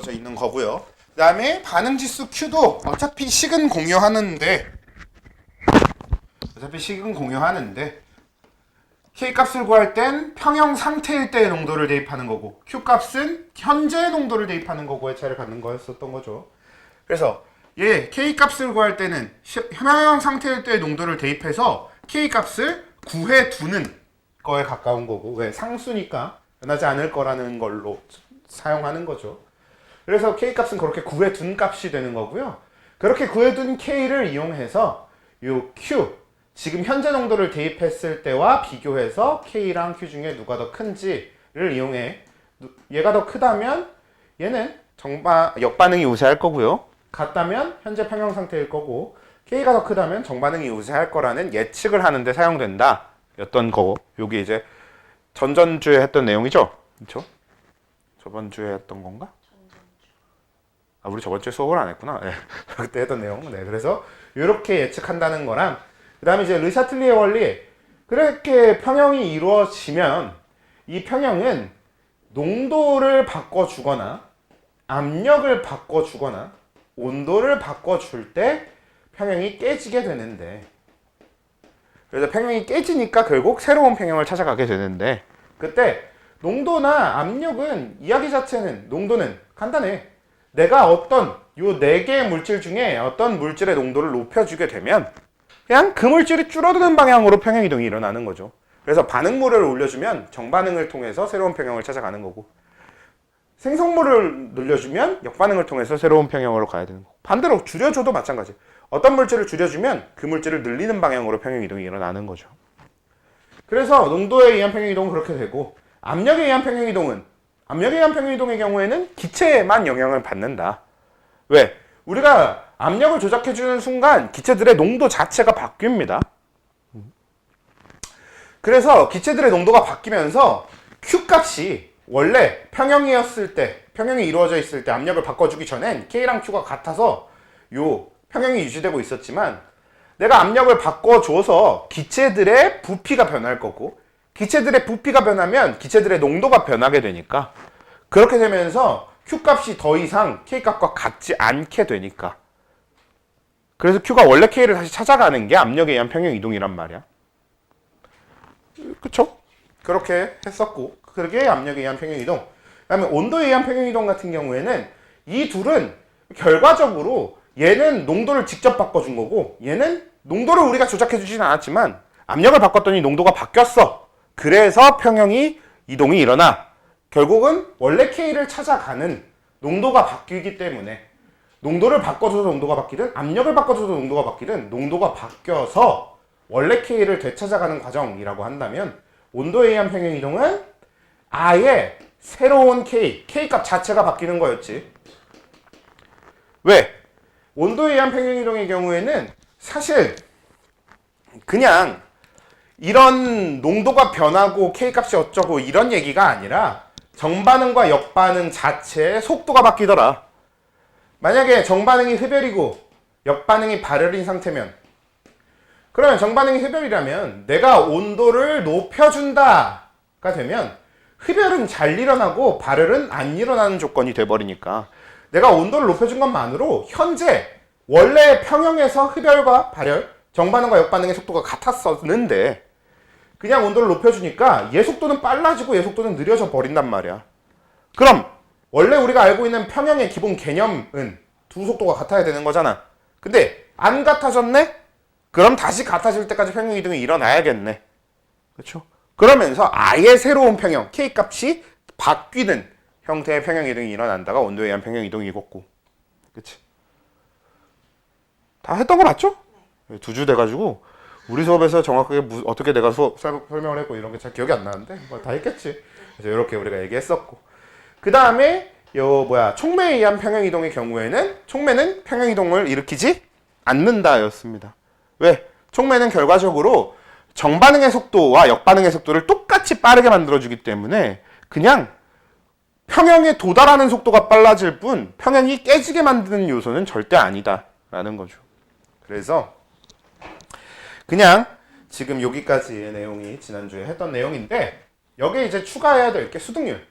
이루어져 있는 거고요. 그 다음에 반응지수 Q도 어차피 식은 공유하는데 K값을 구할 땐 평형 상태일 때의 농도를 대입하는 거고 Q값은 현재 농도를 대입하는 거고의 차이를 갖는 거였었던 거죠. 그래서 K값을 구할 때는 평형 상태일 때의 농도를 대입해서 K값을 구해 두는 거에 가까운 거고 왜 상수니까 변하지 않을 거라는 걸로 사용하는 거죠. 그래서 K값은 그렇게 구해 둔 값이 되는 거고요. 그렇게 구해 둔 K를 이용해서 요 Q 지금 현재 농도를 대입했을 때와 비교해서 K랑 Q 중에 누가 더 큰지를 이용해 얘가 더 크다면 얘는 역반응이 우세할 거고요. 같다면 현재 평형 상태일 거고 K가 더 크다면 정반응이 우세할 거라는 예측을 하는데 사용된다 였던 거고 요게 이제 전전주에 했던 내용이죠. 그렇죠? 저번 주에 했던 건가? 아, 우리 저번 주에 수업을 안 했구나. 네. 그때 했던 내용. 네. 그래서 이렇게 예측한다는 거랑 그 다음에 이제 르샤틀리의 원리 그렇게 평형이 이루어지면 이 평형은 농도를 바꿔주거나 압력을 바꿔주거나 온도를 바꿔줄 때 평형이 깨지게 되는데 그래서 평형이 깨지니까 결국 새로운 평형을 찾아가게 되는데 그때 농도나 압력은 이야기 자체는 농도는 간단해. 내가 어떤 요 4개의 물질 중에 어떤 물질의 농도를 높여주게 되면 그냥 그 물질이 줄어드는 방향으로 평형이동이 일어나는 거죠. 그래서 반응물을 올려주면 정반응을 통해서 새로운 평형을 찾아가는 거고 생성물을 늘려주면 역반응을 통해서 새로운 평형으로 가야 되는 거고 반대로 줄여줘도 마찬가지. 어떤 물질을 줄여주면 그 물질을 늘리는 방향으로 평형이동이 일어나는 거죠. 그래서 농도에 의한 평형이동은 그렇게 되고 압력에 의한 평형이동의 경우에는 기체에만 영향을 받는다. 왜? 우리가 압력을 조작해주는 순간 기체들의 농도 자체가 바뀝니다. 그래서 기체들의 농도가 바뀌면서 Q값이 원래 평형이 이루어져 있을 때 압력을 바꿔주기 전엔 K랑 Q가 같아서 요 평형이 유지되고 있었지만 내가 압력을 바꿔줘서 기체들의 부피가 변할 거고 기체들의 부피가 변하면 기체들의 농도가 변하게 되니까 그렇게 되면서 Q값이 더 이상 K값과 같지 않게 되니까 그래서 Q가 원래 K를 다시 찾아가는 게 압력에 의한 평형이동이란 말이야. 그쵸? 그렇게 했었고 그게 압력에 의한 평형이동. 그 다음에 온도에 의한 평형이동 같은 경우에는 이 둘은 결과적으로 얘는 농도를 직접 바꿔준 거고 얘는 농도를 우리가 조작해주진 않았지만 압력을 바꿨더니 농도가 바뀌었어. 그래서 평형이 이동이 일어나. 결국은 원래 K를 찾아가는 농도가 바뀌기 때문에 농도를 바꿔줘도 농도가 바뀌든 압력을 바꿔줘도 농도가 바뀌든 농도가 바뀌어서 원래 K를 되찾아가는 과정이라고 한다면 온도에 의한 평형이동은 아예 새로운 K값 자체가 바뀌는 거였지. 왜? 온도에 의한 평형이동의 경우에는 사실 그냥 이런 농도가 변하고 K값이 어쩌고 이런 얘기가 아니라 정반응과 역반응 자체의 속도가 바뀌더라. 만약에 정반응이 흡열이고 역반응이 발열인 상태면 그러면 정반응이 흡열이라면 내가 온도를 높여준다가 되면 흡열은 잘 일어나고 발열은 안 일어나는 조건이 돼버리니까 내가 온도를 높여준 것만으로 현재 원래 평형에서 흡열과 발열, 정반응과 역반응의 속도가 같았었는데 그냥 온도를 높여주니까 얘 속도는 빨라지고 얘 속도는 느려져 버린단 말이야. 그럼 원래 우리가 알고 있는 평형의 기본 개념은 두 속도가 같아야 되는 거잖아. 근데 안 같아졌네? 그럼 다시 같아질 때까지 평형이동이 일어나야겠네. 그렇죠? 그러면서 아예 새로운 평형, K값이 바뀌는 형태의 평형이동이 일어난다가 온도에 의한 평형이동이겠고. 그치? 다 했던 거 맞죠? 네. 2주 돼가지고 우리 수업에서 정확하게 어떻게 내가 수업 설명을 했고 이런 게 잘 기억이 안 나는데 뭐 다 했겠지. 그래서 이렇게 우리가 얘기했었고 그 다음에 촉매에 의한 평형이동의 경우에는 촉매는 평형이동을 일으키지 않는다 였습니다. 왜? 촉매는 결과적으로 정반응의 속도와 역반응의 속도를 똑같이 빠르게 만들어주기 때문에 그냥 평형에 도달하는 속도가 빨라질 뿐 평형이 깨지게 만드는 요소는 절대 아니다 라는 거죠. 그래서 그냥 지금 여기까지의 내용이 지난주에 했던 내용인데 여기에 이제 추가해야 될 게 수득률.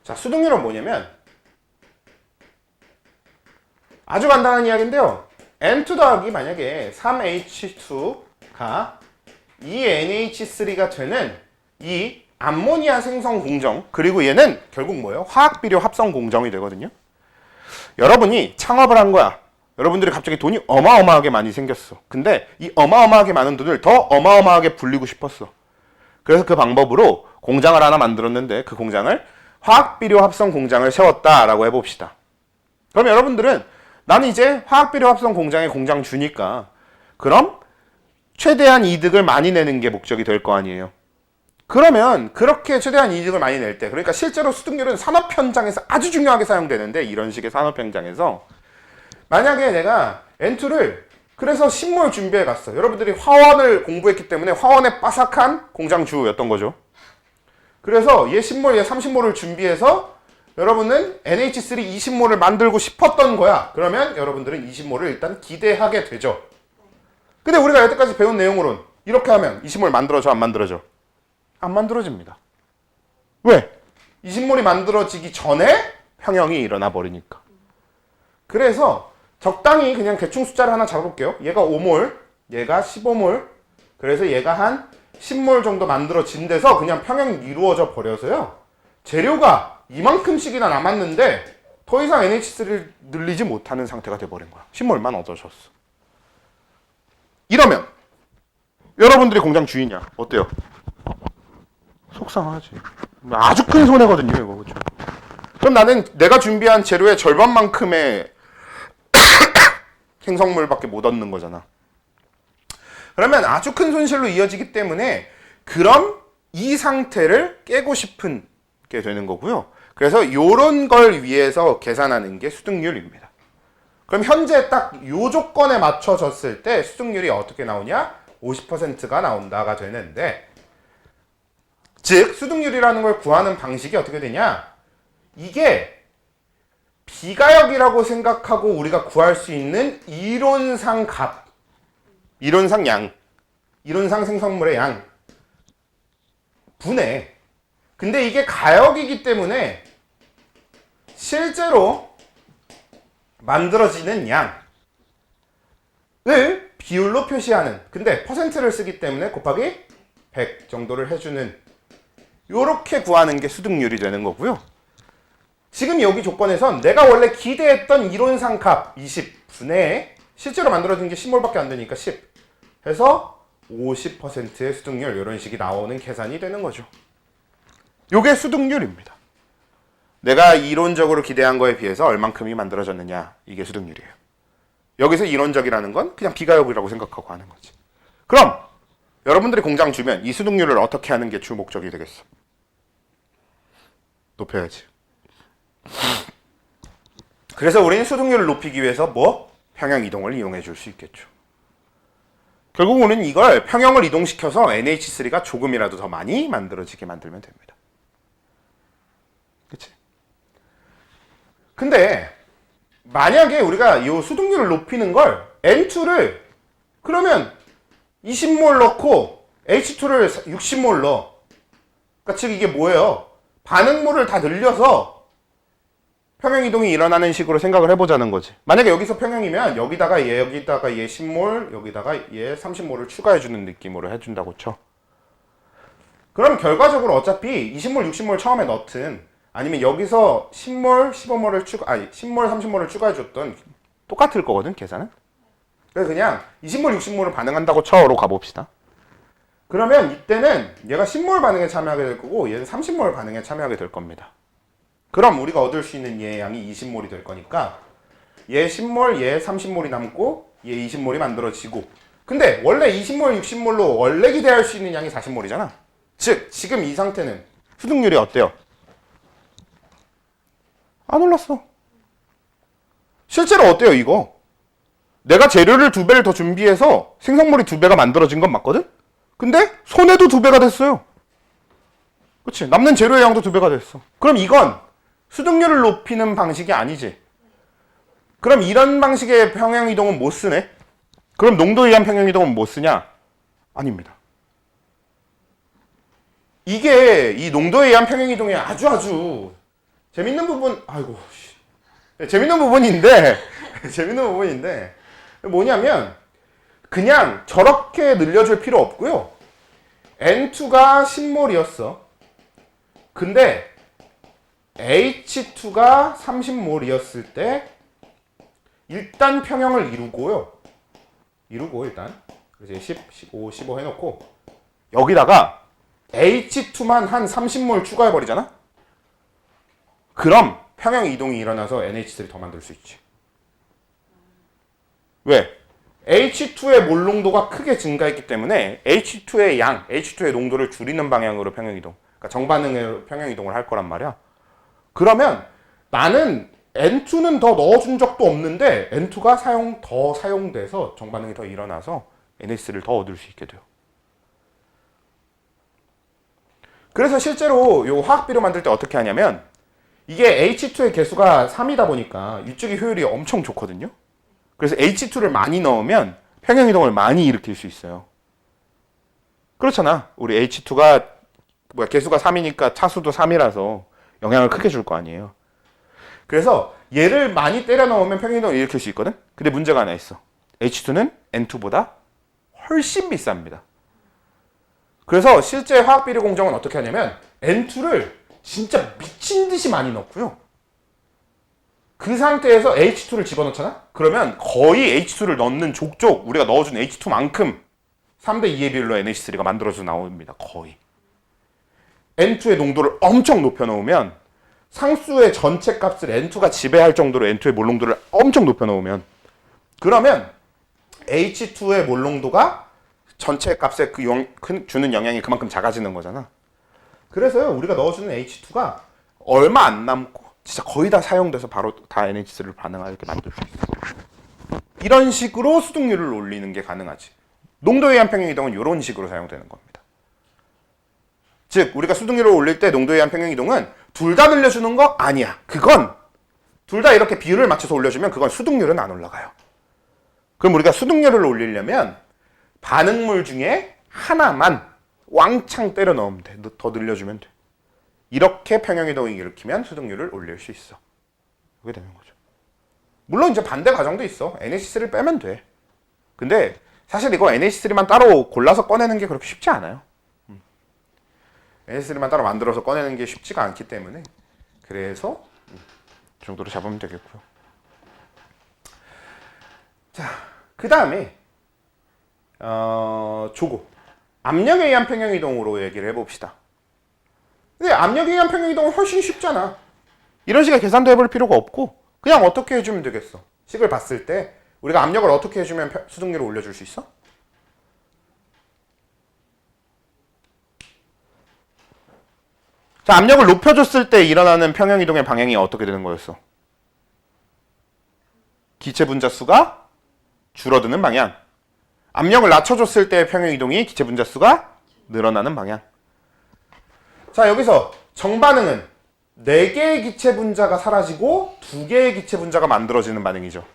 자, 수동률은 뭐냐면 아주 간단한 이야기인데요. N2 더하기 만약에 3H2가 2NH3가 되는 이 암모니아 생성 공정, 그리고 얘는 결국 뭐예요? 화학비료 합성 공정이 되거든요. 여러분이 창업을 한 거야. 여러분들이 갑자기 돈이 어마어마하게 많이 생겼어. 근데 이 어마어마하게 많은 돈을 더 어마어마하게 불리고 싶었어. 그래서 그 방법으로 공장을 하나 만들었는데 그 공장을 화학비료 합성 공장을 세웠다라고 해봅시다. 그럼 여러분들은 나는 이제 화학비료 합성 공장에 공장 주니까 그럼 최대한 이득을 많이 내는 게 목적이 될 거 아니에요. 그러면 그렇게 최대한 이득을 많이 낼 때, 그러니까 실제로 수득률은 산업 현장에서 아주 중요하게 사용되는데, 이런 식의 산업 현장에서 만약에 내가 N2를 그래서 신몰 준비해 갔어. 여러분들이 화원을 공부했기 때문에 화원의 바삭한 공장 주였던 거죠. 그래서 얘 10몰, 얘 30몰을 준비해서 여러분은 NH3 20몰을 만들고 싶었던 거야. 그러면 여러분들은 20몰을 일단 기대하게 되죠. 근데 우리가 여태까지 배운 내용으로는 이렇게 하면 20몰 만들어져, 안 만들어져? 안 만들어집니다. 왜? 20몰이 만들어지기 전에 평형이 일어나 버리니까. 그래서 적당히 그냥 대충 숫자를 하나 잡아볼게요. 얘가 5몰, 얘가 15몰, 그래서 얘가 한 10몰 정도 만들어진 데서 그냥 평형이 이루어져 버려서요. 재료가 이만큼씩이나 남았는데 더 이상 NH3를 늘리지 못하는 상태가 돼버린 거야. 10몰만 얻어졌어. 이러면 여러분들이 공장 주인이야. 어때요? 속상하지. 아주 큰 손해거든요, 이거. 그렇죠? 그럼 나는 내가 준비한 재료의 절반만큼의 생성물밖에 못 얻는 거잖아. 그러면 아주 큰 손실로 이어지기 때문에 그럼 이 상태를 깨고 싶은 게 되는 거고요. 그래서 요런 걸 위해서 계산하는 게 수득률입니다. 그럼 현재 딱 요 조건에 맞춰졌을 때 수득률이 어떻게 나오냐? 50%가 나온다가 되는데, 즉 수득률이라는 걸 구하는 방식이 어떻게 되냐? 이게 비가역이라고 생각하고 우리가 구할 수 있는 이론상 값, 이론상 양, 이론상 생성물의 양 분해. 근데 이게 가역이기 때문에 실제로 만들어지는 양을 비율로 표시하는, 근데 퍼센트를 쓰기 때문에 곱하기 100 정도를 해주는, 요렇게 구하는 게 수득률이 되는 거고요. 지금 여기 조건에선 내가 원래 기대했던 이론상 값 20분의 실제로 만들어진 게 10몰밖에 안 되니까 10 해서 50%의 수득률, 이런 식이 나오는 계산이 되는 거죠. 요게 수득률입니다. 내가 이론적으로 기대한 거에 비해서 얼만큼이 만들어졌느냐, 이게 수득률이에요. 여기서 이론적이라는 건 그냥 비가역이라고 생각하고 하는 거지. 그럼 여러분들이 공장 주면 이 수득률을 어떻게 하는 게 주 목적이 되겠어? 높여야지. 그래서 우리는 수득률을 높이기 위해서 뭐? 평형 이동을 이용해 줄 수 있겠죠. 결국 우리는 이걸 평형을 이동시켜서 NH3가 조금이라도 더 많이 만들어지게 만들면 됩니다. 그치? 근데 만약에 우리가 이 수득률을 높이는 걸 N2를 그러면 20몰 넣고 H2를 60몰 넣어. 그러니까 즉 이게 뭐예요? 반응물을 다 늘려서 평형 이동이 일어나는 식으로 생각을 해보자는 거지. 만약에 여기서 평형이면 여기다가 얘 10몰, 여기다가 얘 30몰을 추가해주는 느낌으로 해준다고 쳐. 그럼 결과적으로 어차피 20몰, 60몰 처음에 넣든 아니면 여기서 10몰, 15몰을 10몰, 30몰을 추가해줬던 똑같을 거거든, 계산은. 그래서 그냥 20몰, 60몰을 반응한다고 쳐로 가봅시다. 그러면 이때는 얘가 10몰 반응에 참여하게 될 거고 얘는 30몰 반응에 참여하게 될 겁니다. 그럼 우리가 얻을 수 있는 얘의 양이 20몰이 될 거니까 얘 10몰, 얘 30몰이 남고 얘 20몰이 만들어지고, 근데 원래 20몰, 60몰로 원래 기대할 수 있는 양이 40몰이잖아. 즉 지금 이 상태는 수득률이 어때요? 안 올랐어. 실제로 어때요 이거? 내가 재료를 2배를 더 준비해서 생성물이 2배가 만들어진 건 맞거든? 근데 손해도 2배가 됐어요. 그치? 남는 재료의 양도 2배가 됐어. 그럼 이건 수득률을 높이는 방식이 아니지. 그럼 이런 방식의 평형이동은 못 쓰네? 그럼 농도에 의한 평형이동은 못 쓰냐? 아닙니다. 이게 이 농도에 의한 평형이동의 아주 재밌는 부분, 아이고, 재밌는 부분인데, 재밌는 부분인데, 뭐냐면, 그냥 저렇게 늘려줄 필요 없고요. N2가 10몰이었어. 근데, H2가 30몰이었을 때, 일단 평형을 이루고, 일단. 그래서 10, 15, 15 해놓고, 여기다가, H2만 한 30몰 추가해버리잖아? 그럼 평형 이동이 일어나서 NH3를 더 만들 수 있지. 왜? H2의 몰 농도가 크게 증가했기 때문에 H2의 양, H2의 농도를 줄이는 방향으로 평형 이동, 그러니까 정반응으로 평형 이동을 할 거란 말이야. 그러면 나는 N2는 더 넣어준 적도 없는데 N2가 더 사용돼서 정반응이 더 일어나서 NH3를 더 얻을 수 있게 돼요. 그래서 실제로 요 화학비료 만들 때 어떻게 하냐면 이게 H2의 개수가 3이다 보니까 유축의 효율이 엄청 좋거든요. 그래서 H2를 많이 넣으면 평형이동을 많이 일으킬 수 있어요. 그렇잖아. 우리 H2가 개수가 3이니까 차수도 3이라서 영향을 크게 줄 거 아니에요. 그래서 얘를 많이 때려 넣으면 평형이동을 일으킬 수 있거든. 근데 문제가 하나 있어. H2는 N2보다 훨씬 비쌉니다. 그래서 실제 화학비료 공정은 어떻게 하냐면 N2를 진짜 미친 듯이 많이 넣고요. 그 상태에서 H2를 집어넣잖아? 그러면 거의 H2를 넣는 족족 우리가 넣어준 H2만큼 3대 2의 비율로 NH3가 만들어져 나옵니다. 거의. N2의 농도를 엄청 높여 놓으면 상수의 전체 값을 N2가 지배할 정도로 N2의 몰 농도를 엄청 높여 놓으면 그러면 H2의 몰 농도가 전체 값에 주는 영향이 그만큼 작아지는 거잖아. 그래서요, 우리가 넣어주는 H2가 얼마 안 남고 진짜 거의 다 사용돼서 바로 다 NH3를 반응하게 만들 수 있어. 이런 식으로 수득률을 올리는 게 가능하지. 농도에 의한 평형이동은 이런 식으로 사용되는 겁니다. 즉, 우리가 수득률을 올릴 때 농도에 의한 평형이동은 둘 다 늘려주는 거 아니야. 그건 둘 다 이렇게 비율을 맞춰서 올려주면 그건 수득률은 안 올라가요. 그럼 우리가 수득률을 올리려면 반응물 중에 하나만 왕창 때려 넣으면 돼. 더 늘려주면 돼. 이렇게 평형이동을 일으키면 수득률을 올릴 수 있어. 그게 되는 거죠. 물론 이제 반대 과정도 있어. NH3를 빼면 돼. 근데 사실 이거 NH3만 따로 골라서 꺼내는 게 그렇게 쉽지 않아요. NH3만 따로 만들어서 꺼내는 게 쉽지가 않기 때문에 그래서 이 정도로 잡으면 되겠고요. 자, 그 다음에 조고. 압력에 의한 평형이동으로 얘기를 해봅시다. 근데 압력에 의한 평형이동은 훨씬 쉽잖아. 이런 식의 계산도 해볼 필요가 없고 그냥 어떻게 해주면 되겠어. 식을 봤을 때 우리가 압력을 어떻게 해주면 수득률을 올려줄 수 있어? 자, 압력을 높여줬을 때 일어나는 평형이동의 방향이 어떻게 되는 거였어? 기체 분자수가 줄어드는 방향. 압력을 낮춰줬을 때 평형이동이 기체 분자수가 늘어나는 방향. 자, 여기서 정반응은 4개의 기체 분자가 사라지고 2개의 기체 분자가 만들어지는 반응이죠.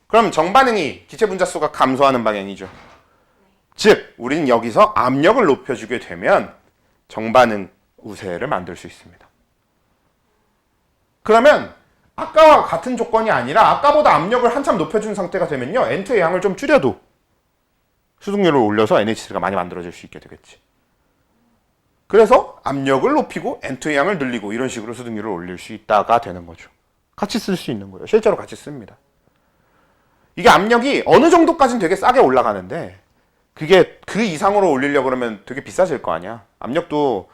그럼 정반응이 기체 분자수가 감소하는 방향이죠. 즉, 우리는 여기서 압력을 높여주게 되면 정반응 우세를 만들 수 있습니다. 그러면 아까와 같은 조건이 아니라 아까보다 압력을 한참 높여준 상태가 되면요, N2의 양을 좀 줄여도 수득률을 올려서 NH3가 많이 만들어질 수 있게 되겠지. 그래서 압력을 높이고 N2의 양을 늘리고 이런 식으로 수득률을 올릴 수 있다가 되는 거죠. 같이 쓸 수 있는 거예요. 실제로 같이 씁니다. 이게 압력이 어느 정도까지는 되게 싸게 올라가는데 그게 그 이상으로 올리려고 그러면 되게 비싸질 거 아니야. 압력도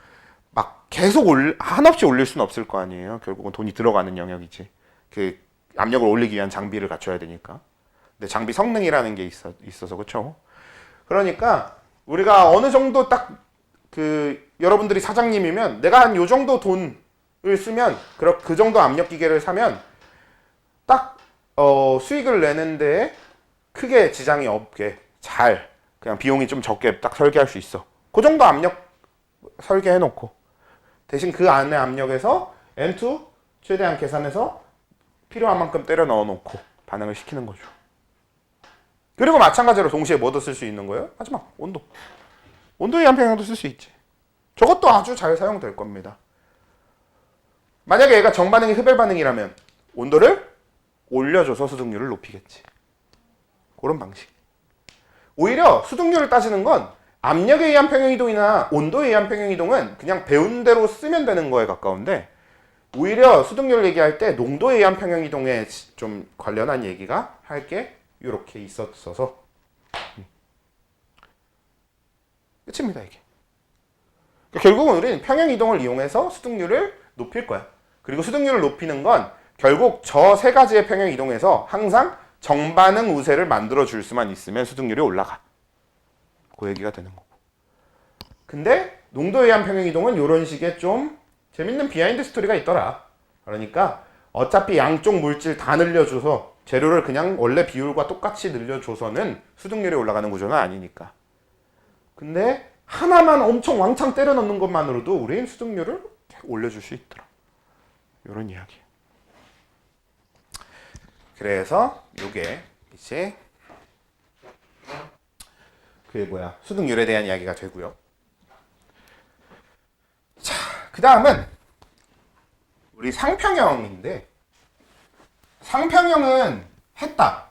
막 계속 한없이 올릴 수는 없을 거 아니에요. 결국은 돈이 들어가는 영역이지. 그 압력을 올리기 위한 장비를 갖춰야 되니까. 근데 장비 성능이라는 게 있어서 그렇죠. 그러니까 우리가 어느 정도 딱 여러분들이 사장님이면 내가 한 요 정도 돈을 쓰면 그 정도 압력 기계를 사면 딱 수익을 내는데 크게 지장이 없게 잘 그냥 비용이 좀 적게 딱 설계할 수 있어. 그 정도 압력 설계해 놓고 대신 그 안에 압력에서 N2 최대한 계산해서 필요한 만큼 때려 넣어 놓고 반응을 시키는 거죠. 그리고 마찬가지로 동시에 뭐도 쓸 수 있는 거예요? 하지마. 온도에 의한 평형도 쓸 수 있지. 저것도 아주 잘 사용될 겁니다. 만약에 얘가 정반응이 흡열 반응이라면 온도를 올려줘서 수증률을 높이겠지. 그런 방식. 오히려 수증률을 따지는 건 압력에 의한 평형이동이나 온도에 의한 평형이동은 그냥 배운 대로 쓰면 되는 거에 가까운데, 오히려 수증률을 얘기할 때 농도에 의한 평형이동에 좀 관련한 얘기가 할 게 이렇게 있었어서 끝입니다, 이게. 그러니까 결국은 우리는 평형이동을 이용해서 수증률을 높일 거야. 그리고 수증률을 높이는 건 결국 저 세 가지의 평형이동에서 항상 정반응 우세를 만들어 줄 수만 있으면 수증률이 올라가. 그 얘기가 되는 거고. 근데 농도에 의한 평형이동은 이런 식의 좀 재밌는 비하인드 스토리가 있더라. 그러니까 어차피 양쪽 물질 다 늘려줘서 재료를 그냥 원래 비율과 똑같이 늘려줘서는 수증률이 올라가는 구조는 아니니까. 근데 하나만 엄청 왕창 때려 넣는 것만으로도 우린 수증률을 올려줄 수 있더라. 이런 이야기. 그래서 이게 이제 수증률에 대한 이야기가 되고요. 자, 그 다음은 우리 상평형인데, 상평형은 했다.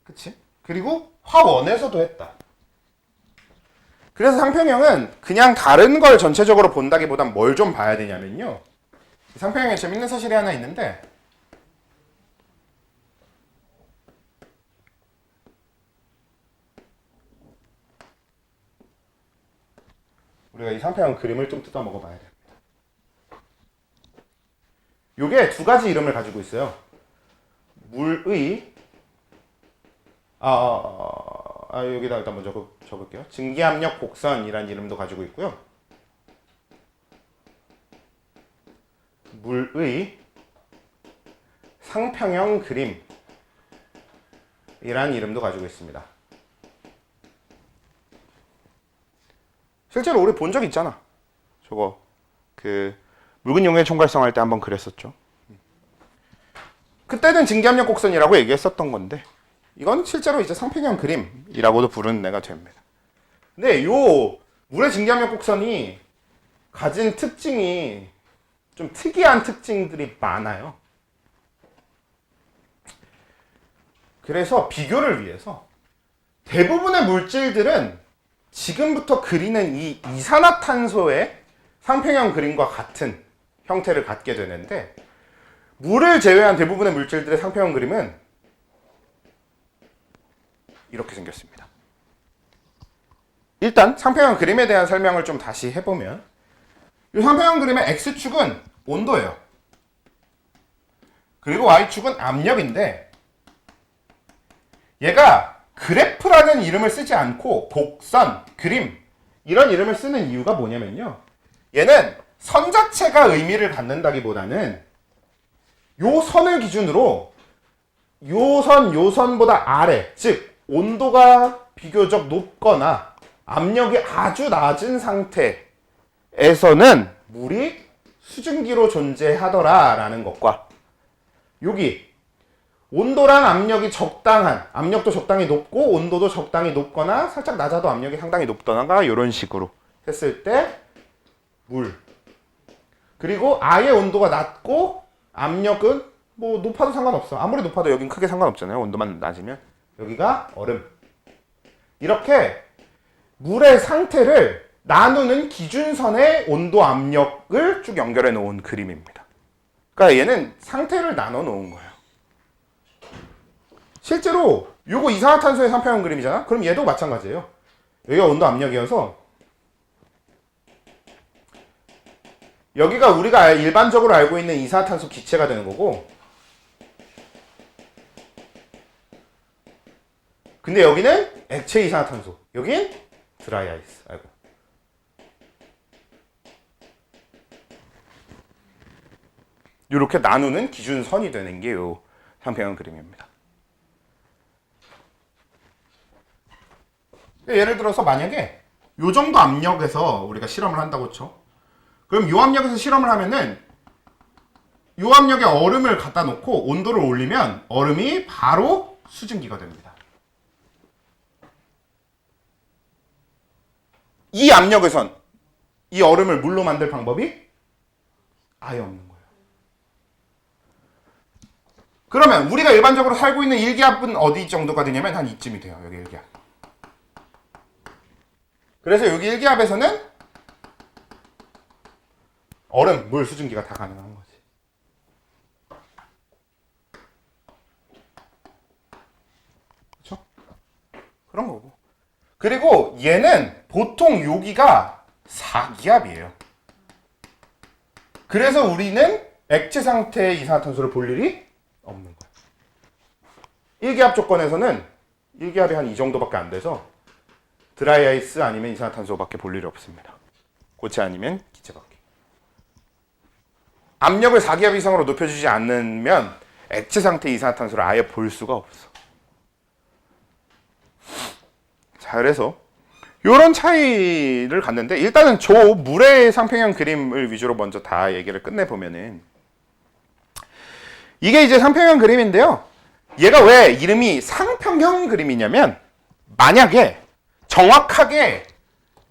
그치? 그리고 화원에서도 했다. 그래서 상평형은 그냥 다른 걸 전체적으로 본다기보단 뭘 좀 봐야 되냐면요. 상평형에 재밌는 사실이 하나 있는데, 우리가 이 상평형 그림을 좀 뜯어 먹어 봐야 됩니다. 요게 두 가지 이름을 가지고 있어요. 물의 여기다 일단 먼저 적을게요. 증기압력 곡선이라는 이름도 가지고 있고요. 물의 상평형 그림이라는 이름도 가지고 있습니다. 실제로 우리 본 적 있잖아. 저거 묽은 용해 총괄성 할 때 한번 그랬었죠. 그때는 증기압력 곡선이라고 얘기했었던 건데, 이건 실제로 이제 상평형 그림이라고도 부르는 애가 됩니다. 근데 요 물의 증기압력 곡선이 가진 특징이 좀 특이한 특징들이 많아요. 그래서 비교를 위해서 대부분의 물질들은 지금부터 그리는 이 이산화탄소의 상평형 그림과 같은 형태를 갖게 되는데, 물을 제외한 대부분의 물질들의 상평형 그림은 이렇게 생겼습니다. 일단 상평형 그림에 대한 설명을 좀 다시 해보면, 이 상평형 그림의 X축은 온도예요. 그리고 Y축은 압력인데, 얘가 그래프라는 이름을 쓰지 않고 곡선, 그림 이런 이름을 쓰는 이유가 뭐냐면요, 얘는 선 자체가 의미를 갖는다기보다는 요 선을 기준으로 요 선보다 아래, 즉 온도가 비교적 높거나 압력이 아주 낮은 상태에서는 물이 수증기로 존재하더라라는 것과, 여기 온도랑 압력이 적당한, 압력도 적당히 높고 온도도 적당히 높거나 살짝 낮아도 압력이 상당히 높더나가 이런 식으로 했을 때 물, 그리고 아예 온도가 낮고 압력은 뭐 높아도 상관없어. 아무리 높아도 여긴 크게 상관없잖아요. 온도만 낮으면. 여기가 얼음. 이렇게 물의 상태를 나누는 기준선의 온도 압력을 쭉 연결해 놓은 그림입니다. 그러니까 얘는 상태를 나눠 놓은 거예요. 실제로 요거 이산화탄소의 상평형 그림이잖아? 그럼 얘도 마찬가지예요. 여기가 온도 압력이어서 여기가 우리가 일반적으로 알고 있는 이산화탄소 기체가 되는 거고, 근데 여기는 액체 이산화탄소, 여긴 드라이 아이스. 아이고. 이렇게 나누는 기준선이 되는 게 요 상평형 그림입니다. 예를 들어서 만약에 요 정도 압력에서 우리가 실험을 한다고 쳐. 그럼 요 압력에서 실험을 하면은 요 압력에 얼음을 갖다 놓고 온도를 올리면 얼음이 바로 수증기가 됩니다. 이 압력에선 이 얼음을 물로 만들 방법이 아예 없는 거예요. 그러면 우리가 일반적으로 살고 있는 일기압은 어디 정도가 되냐면 한 이쯤이 돼요. 여기 일기압. 그래서 여기 일기압에서는 얼음, 물 수증기가 다 가능한 거지. 그렇죠? 그런 거고. 그리고 얘는 보통 여기가 4기압이에요. 그래서 우리는 액체 상태의 이산화탄소를 볼 일이 없는 거예요. 1기압 조건에서는 1기압이 한 이 정도밖에 안 돼서 드라이 아이스 아니면 이산화탄소밖에 볼 일이 없습니다. 고체 아니면 기체밖에. 압력을 4기압 이상으로 높여주지 않으면 액체 상태 이산화탄소를 아예 볼 수가 없어. 자, 그래서 이런 차이를 갖는데 일단은 저 물의 상평형 그림을 위주로 먼저 다 얘기를 끝내보면은 이게 이제 상평형 그림인데요. 얘가 왜 이름이 상평형 그림이냐면 만약에 정확하게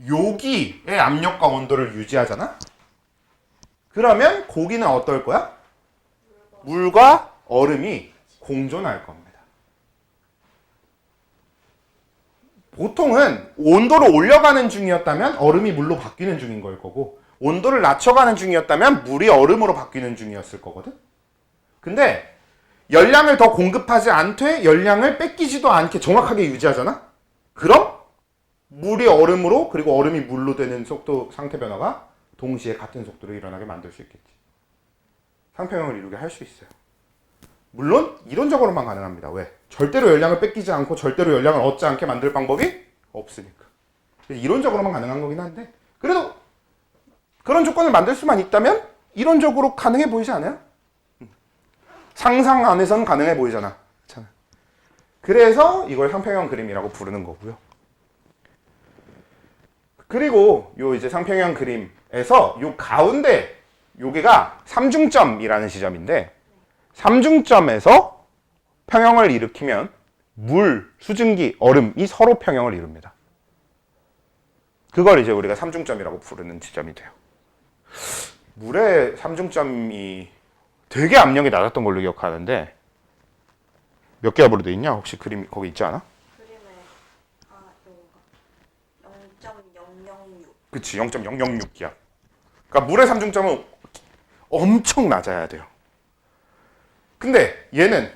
여기의 압력과 온도를 유지하잖아? 그러면 고기는 어떨 거야? 물과 얼음이 공존할 겁니다. 보통은 온도를 올려가는 중이었다면 얼음이 물로 바뀌는 중인 걸 거고 온도를 낮춰가는 중이었다면 물이 얼음으로 바뀌는 중이었을 거거든? 근데 열량을 더 공급하지 않되 열량을 뺏기지도 않게 정확하게 유지하잖아? 그럼 물이 얼음으로 그리고 얼음이 물로 되는 속도 상태 변화가 동시에 같은 속도로 일어나게 만들 수 있겠지. 상평형을 이루게 할 수 있어요. 물론 이론적으로만 가능합니다. 왜? 절대로 열량을 뺏기지 않고 절대로 열량을 얻지 않게 만들 방법이 없으니까. 이론적으로만 가능한 거긴 한데 그래도 그런 조건을 만들 수만 있다면 이론적으로 가능해 보이지 않아요? 상상 안에서는 가능해 보이잖아. 그래서 이걸 상평형 그림이라고 부르는 거고요. 그리고 요 이제 상평형 그림에서 요 가운데 여기가 삼중점이라는 지점인데 삼중점에서 평형을 일으키면 물, 수증기, 얼음이 서로 평형을 이룹니다. 그걸 이제 우리가 삼중점이라고 부르는 지점이 돼요. 물의 삼중점이 되게 압력이 낮았던 걸로 기억하는데 몇 기압으로 돼 있냐? 혹시 그림 거기 있지 않아? 그림에 요거가 0.006. 그치, 0.006기압. 그러니까 물의 삼중점은 엄청 낮아야 돼요. 근데 얘는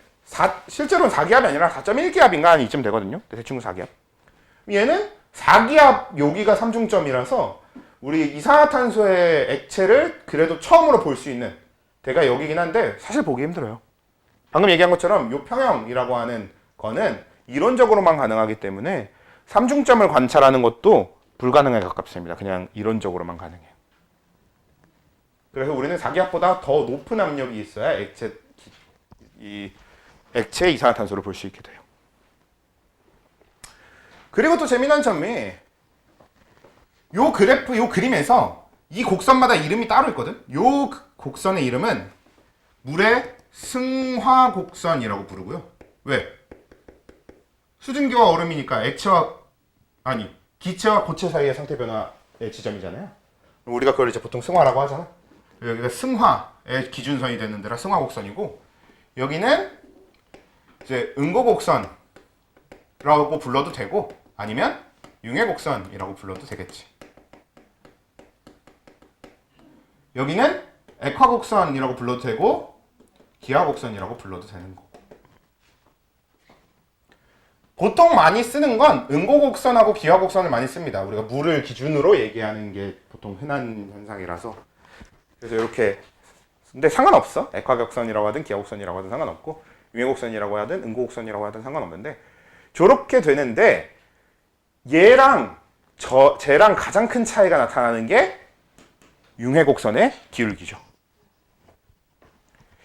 실제로는 4기압이 아니라 4.1기압인가 한 이쯤 되거든요. 대충 4기압. 얘는 4기압 여기가 삼중점이라서 우리 이산화탄소의 액체를 그래도 처음으로 볼 수 있는 데가 여기긴 한데 사실 보기 힘들어요. 방금 얘기한 것처럼 요 평형이라고 하는 거는 이론적으로만 가능하기 때문에 삼중점을 관찰하는 것도 불가능에 가깝습니다. 그냥 이론적으로만 가능해요. 그래서 우리는 4기압보다 더 높은 압력이 있어야 액체 이산화탄소를 볼 수 있게 돼요. 그리고 또 재미난 점이 요 그래프, 요 그림에서 이 곡선마다 이름이 따로 있거든. 요 곡선의 이름은 물의 승화 곡선이라고 부르고요. 왜? 수증기와 얼음이니까 기체와 고체 사이의 상태 변화의 지점이잖아요. 우리가 그걸 이제 보통 승화라고 하잖아. 여기가 승화의 기준선이 되는 데라 승화 곡선이고 여기는 이제 응고 곡선이라고 불러도 되고 아니면 융해 곡선이라고 불러도 되겠지. 여기는 액화 곡선이라고 불러도 되고 기하 곡선이라고 불러도 되는 거고. 보통 많이 쓰는 건 응고 곡선하고 기하 곡선을 많이 씁니다. 우리가 물을 기준으로 얘기하는 게 보통 흔한 현상이라서. 그래서 이렇게 근데 상관없어. 액화 곡선이라고 하든 기하 곡선이라고 하든 상관없고 융해 곡선이라고 하든 응고 곡선이라고 하든 상관없는데 저렇게 되는데 쟤랑 가장 큰 차이가 나타나는 게 융해 곡선의 기울기죠.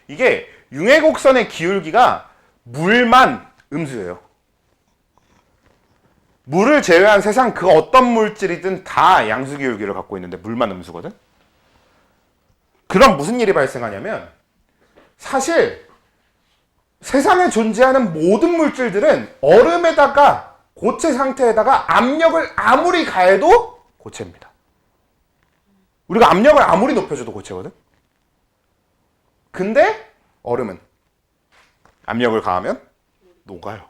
이게 융해 곡선의 기울기가 물만 음수예요. 물을 제외한 세상 그 어떤 물질이든 다 양수 기울기를 갖고 있는데 물만 음수거든. 그럼 무슨 일이 발생하냐면 사실 세상에 존재하는 모든 물질들은 얼음에다가 고체 상태에다가 압력을 아무리 가해도 고체입니다. 우리가 압력을 아무리 높여줘도 고체거든. 근데 얼음은 압력을 가하면 녹아요.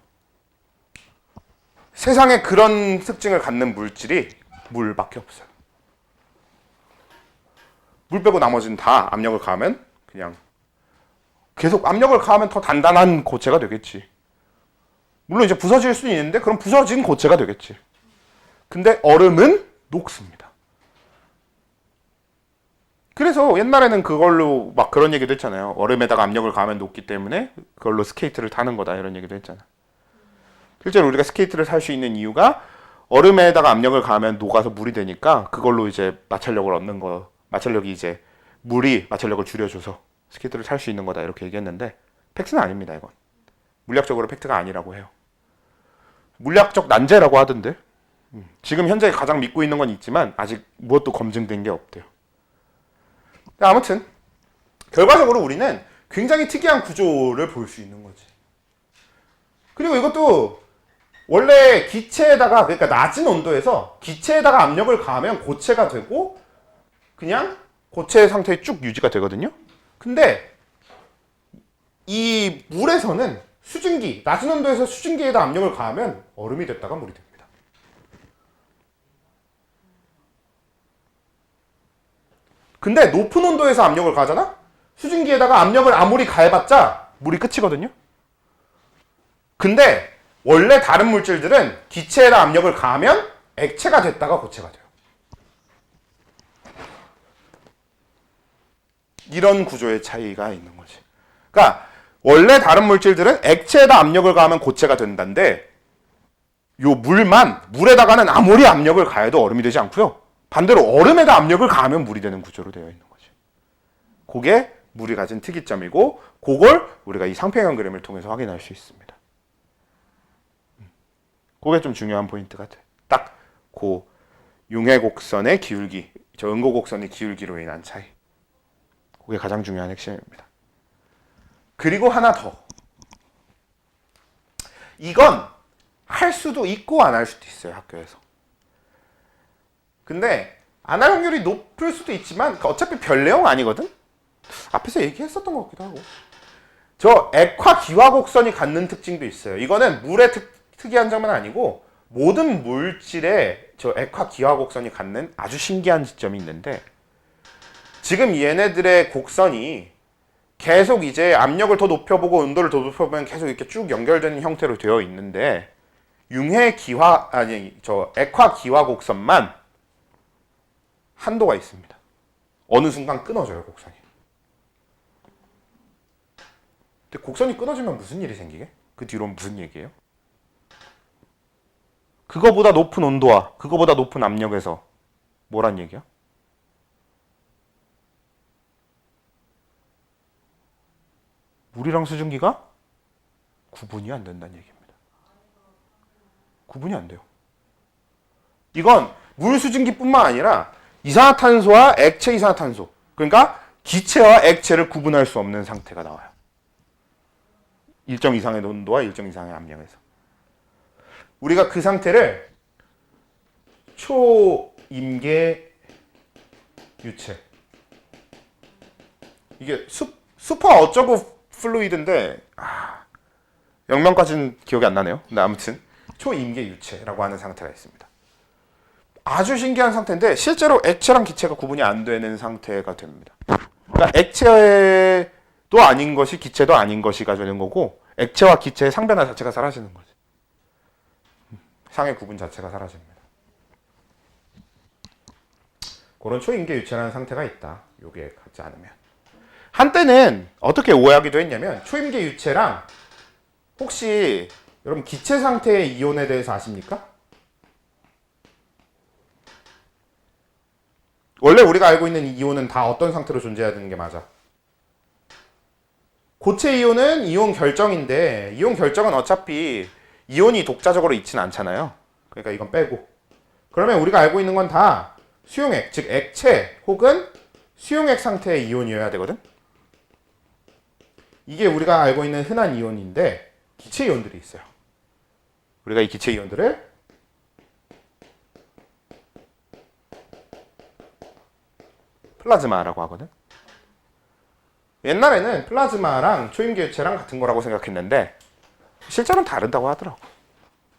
세상에 그런 특징을 갖는 물질이 물밖에 없어요. 물 빼고 나머지는 다 압력을 가하면 그냥 계속 압력을 가하면 더 단단한 고체가 되겠지. 물론 이제 부서질 수는 있는데 그럼 부서진 고체가 되겠지. 근데 얼음은 녹습니다. 그래서 옛날에는 그걸로 막 그런 얘기도 했잖아요. 얼음에다가 압력을 가하면 녹기 때문에 그걸로 스케이트를 타는 거다 이런 얘기도 했잖아. 실제로 우리가 스케이트를 탈 수 있는 이유가 얼음에다가 압력을 가하면 녹아서 물이 되니까 그걸로 이제 마찰력을 얻는 거. 마찰력이 이제 물이 마찰력을 줄여줘서 스케이트를 탈 수 있는 거다 이렇게 얘기했는데 팩트는 아닙니다. 이건 물리학적으로 팩트가 아니라고 해요. 물리학적 난제라고 하던데 지금 현재 가장 믿고 있는 건 있지만 아직 무엇도 검증된 게 없대요. 아무튼 결과적으로 우리는 굉장히 특이한 구조를 볼 수 있는 거지. 그리고 이것도 원래 기체에다가 그러니까 낮은 온도에서 기체에다가 압력을 가하면 고체가 되고 그냥 고체 상태에 쭉 유지가 되거든요. 근데 이 물에서는 수증기, 낮은 온도에서 수증기에다 압력을 가하면 얼음이 됐다가 물이 됩니다. 근데 높은 온도에서 압력을 가하잖아? 수증기에다가 압력을 아무리 가해봤자 물이 끝이거든요. 근데 원래 다른 물질들은 기체에다 압력을 가하면 액체가 됐다가 고체가 돼요. 이런 구조의 차이가 있는 거지. 그러니까 원래 다른 물질들은 액체에다 압력을 가하면 고체가 된다는데 요 물에다가는 아무리 압력을 가해도 얼음이 되지 않고요. 반대로 얼음에다 압력을 가하면 물이 되는 구조로 되어 있는 거지. 그게 물이 가진 특이점이고 그걸 우리가 이 상평형 그림을 통해서 확인할 수 있습니다. 그게 좀 중요한 포인트 같아. 딱 그 융해곡선의 기울기, 저 응고곡선의 기울기로 인한 차이. 그게 가장 중요한 핵심입니다. 그리고 하나 더. 이건 할 수도 있고 안 할 수도 있어요, 학교에서. 근데 안 할 확률이 높을 수도 있지만 어차피 별 내용 아니거든? 앞에서 얘기했었던 것 같기도 하고. 저 액화 기화 곡선이 갖는 특징도 있어요. 이거는 물의 특이한 점은 아니고 모든 물질에 저 액화 기화 곡선이 갖는 아주 신기한 지점이 있는데 지금 얘네들의 곡선이 계속 이제 압력을 더 높여보고 온도를 더 높여보면 계속 이렇게 쭉 연결되는 형태로 되어 있는데 액화 기화 곡선만 한도가 있습니다. 어느 순간 끊어져요, 곡선이. 근데 곡선이 끊어지면 무슨 일이 생기게? 그 뒤로는 무슨 얘기예요? 그거보다 높은 온도와 그거보다 높은 압력에서 뭐란 얘기야? 물이랑 수증기가 구분이 안 된다는 얘기입니다. 구분이 안 돼요. 이건 물 수증기뿐만 아니라 이산화탄소와 액체 이산화탄소, 그러니까 기체와 액체를 구분할 수 없는 상태가 나와요. 일정 이상의 온도와 일정 이상의 압력에서. 우리가 그 상태를 초임계 유체. 이게 슈퍼 어쩌고 플루이드인데 영명까지는 기억이 안 나네요. 근데 아무튼 초임계 유체라고 하는 상태가 있습니다. 아주 신기한 상태인데 실제로 액체랑 기체가 구분이 안 되는 상태가 됩니다. 그러니까 액체도 아닌 것이 기체도 아닌 것이가 되는 거고 액체와 기체의 상변화 자체가 사라지는 거지. 상의 구분 자체가 사라집니다. 그런 초임계 유체라는 상태가 있다. 요게 같지 않으면. 한때는 어떻게 오해하기도 했냐면 초임계 유체랑 혹시 여러분 기체 상태의 이온에 대해서 아십니까? 원래 우리가 알고 있는 이온은 다 어떤 상태로 존재해야 되는 게 맞아? 고체 이온은 이온 결정인데 이온 결정은 어차피 이온이 독자적으로 있지는 않잖아요. 그러니까 이건 빼고. 그러면 우리가 알고 있는 건 다 수용액, 즉 액체 혹은 수용액 상태의 이온이어야 되거든. 이게 우리가 알고 있는 흔한 이온인데 기체 이온들이 있어요. 우리가 이 기체 이온들을 플라즈마라고 하거든. 옛날에는 플라즈마랑 초임계유체랑 같은 거라고 생각했는데 실제로는 다르다고 하더라고.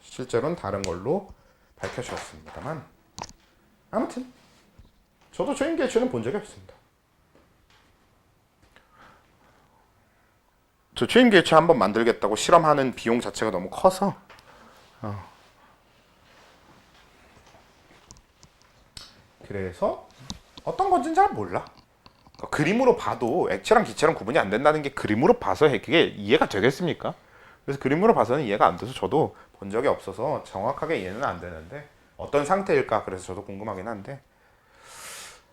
실제로는 다른 걸로 밝혀주었습니다만 아무튼 저도 초임계유체는 본 적이 없습니다. 저 초임계유체 한번 만들겠다고 실험하는 비용 자체가 너무 커서 그래서 어떤 건지는 잘 몰라. 그러니까 그림으로 봐도 액체랑 기체랑 구분이 안 된다는 게 그림으로 봐서 그게 이해가 되겠습니까? 그래서 그림으로 봐서는 이해가 안 돼서 저도 본 적이 없어서 정확하게 이해는 안 되는데 어떤 상태일까 그래서 저도 궁금하긴 한데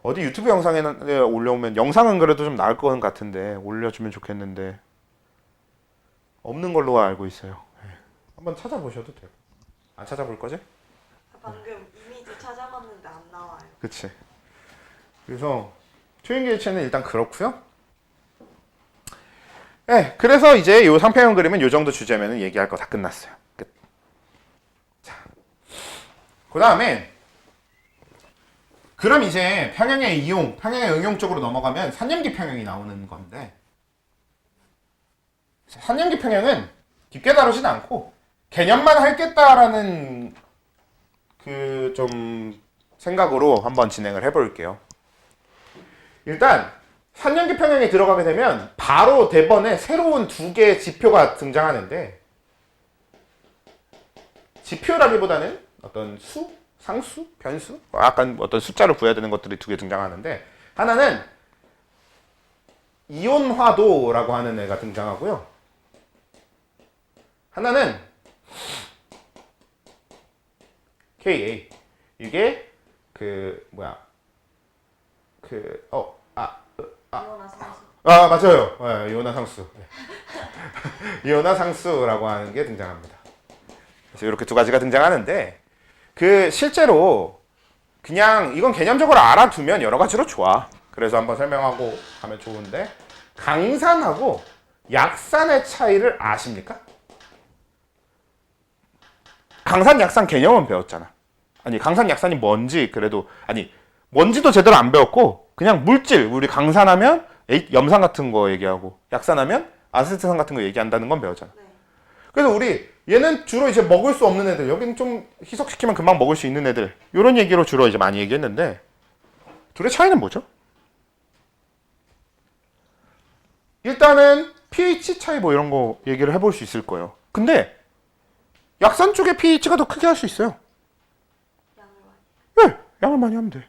어디 유튜브 영상에 올려오면 영상은 그래도 좀 나을 것 같은데 올려주면 좋겠는데 없는 걸로 알고 있어요. 한번 찾아보셔도 돼요. 안 찾아볼 거지? 방금 이미지 찾아봤는데 안 나와요. 그치. 그래서 초임계유체는 일단 그렇고요. 네, 그래서 이제 요 상평형 그림은 요 정도 주제면은 얘기할 거 다 끝났어요. 끝. 자, 그 다음에 그럼 이제 평형의 이용, 평형의 응용 쪽으로 넘어가면 삼연기 평형이 나오는 건데 삼연기 평형은 깊게 다루진 않고 개념만 할겠다라는 그 좀 생각으로 한번 진행을 해볼게요. 일단 삼연기 평형에 들어가게 되면 바로 대번에 새로운 두 개의 지표가 등장하는데 지표라기보다는 어떤 수, 상수, 변수, 약간 어떤 숫자를 구해야 되는 것들이 두 개 등장하는데 하나는 이온화도라고 하는 애가 등장하고요. 하나는 KA 이게 그 뭐야 이온화 상수. 맞아요. 이온화 상수. 이온화 상수라고 하는 게 등장합니다. 그래서 이렇게 두 가지가 등장하는데 그 실제로 그냥 이건 개념적으로 알아두면 여러 가지로 좋아. 그래서 한번 설명하고 가면 좋은데 강산하고 약산의 차이를 아십니까? 강산, 약산 개념은 배웠잖아. 아니 강산, 약산이 뭔지 그래도 아니 뭔지도 제대로 안 배웠고 그냥 물질 우리 강산하면 염산 같은 거 얘기하고 약산하면 아세트산 같은 거 얘기한다는 건 배웠잖아. 네. 그래서 우리 얘는 주로 이제 먹을 수 없는 애들 여기는 좀 희석시키면 금방 먹을 수 있는 애들 이런 얘기로 주로 이제 많이 얘기했는데 둘의 차이는 뭐죠? 일단은 pH 차이 뭐 이런 거 얘기를 해볼 수 있을 거예요. 근데 약산 쪽의 pH가 더 크게 할 수 있어요. 양을 많이. 네, 양을 많이 하면 돼.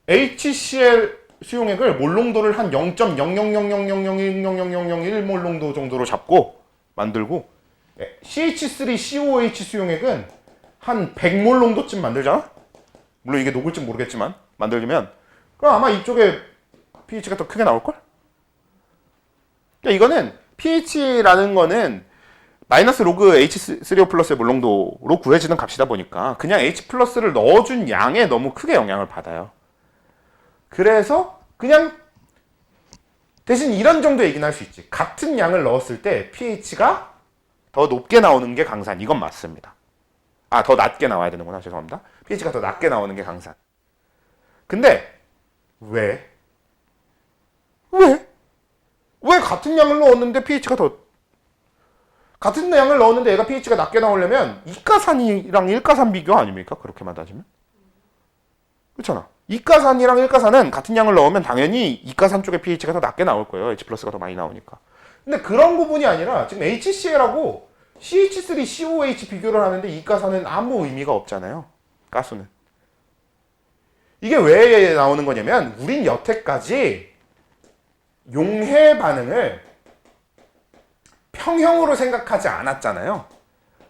HCl 수용액을 몰농도를 한 0.00000000001몰 농도 정도로 잡고 만들고 CH3COH 수용액은 한 100몰 농도쯤 만들잖아? 물론 이게 녹을지 모르겠지만 만들면 그럼 아마 이쪽에 pH가 더 크게 나올걸? 그러니까 이거는 pH라는 거는 마이너스 로그 H3O 플러스의 몰농도로 구해지는 값이다 보니까 그냥 H 플러스를 넣어준 양에 너무 크게 영향을 받아요. 그래서 그냥 대신 이런 정도 얘기는 할 수 있지. 같은 양을 넣었을 때 pH가 더 높게 나오는 게 강산. 이건 맞습니다. 더 낮게 나와야 되는구나. 죄송합니다. pH가 더 낮게 나오는 게 강산. 근데 왜? 왜 같은 양을 넣었는데 pH가 더 같은 양을 넣었는데 얘가 pH가 낮게 나오려면 이가산이랑 일가산 비교 아닙니까? 그렇게만 따지면. 그렇잖아. 이가산이랑 일가산은 같은 양을 넣으면 당연히 이가산 쪽의 pH가 더 낮게 나올 거예요. H 플러스가 더 많이 나오니까. 근데 그런 부분이 아니라 지금 HCl하고 CH3COH 비교를 하는데 이가산은 아무 의미가 없잖아요. 가수는. 이게 왜 나오는 거냐면 우린 여태까지 용해 반응을 평형으로 생각하지 않았잖아요.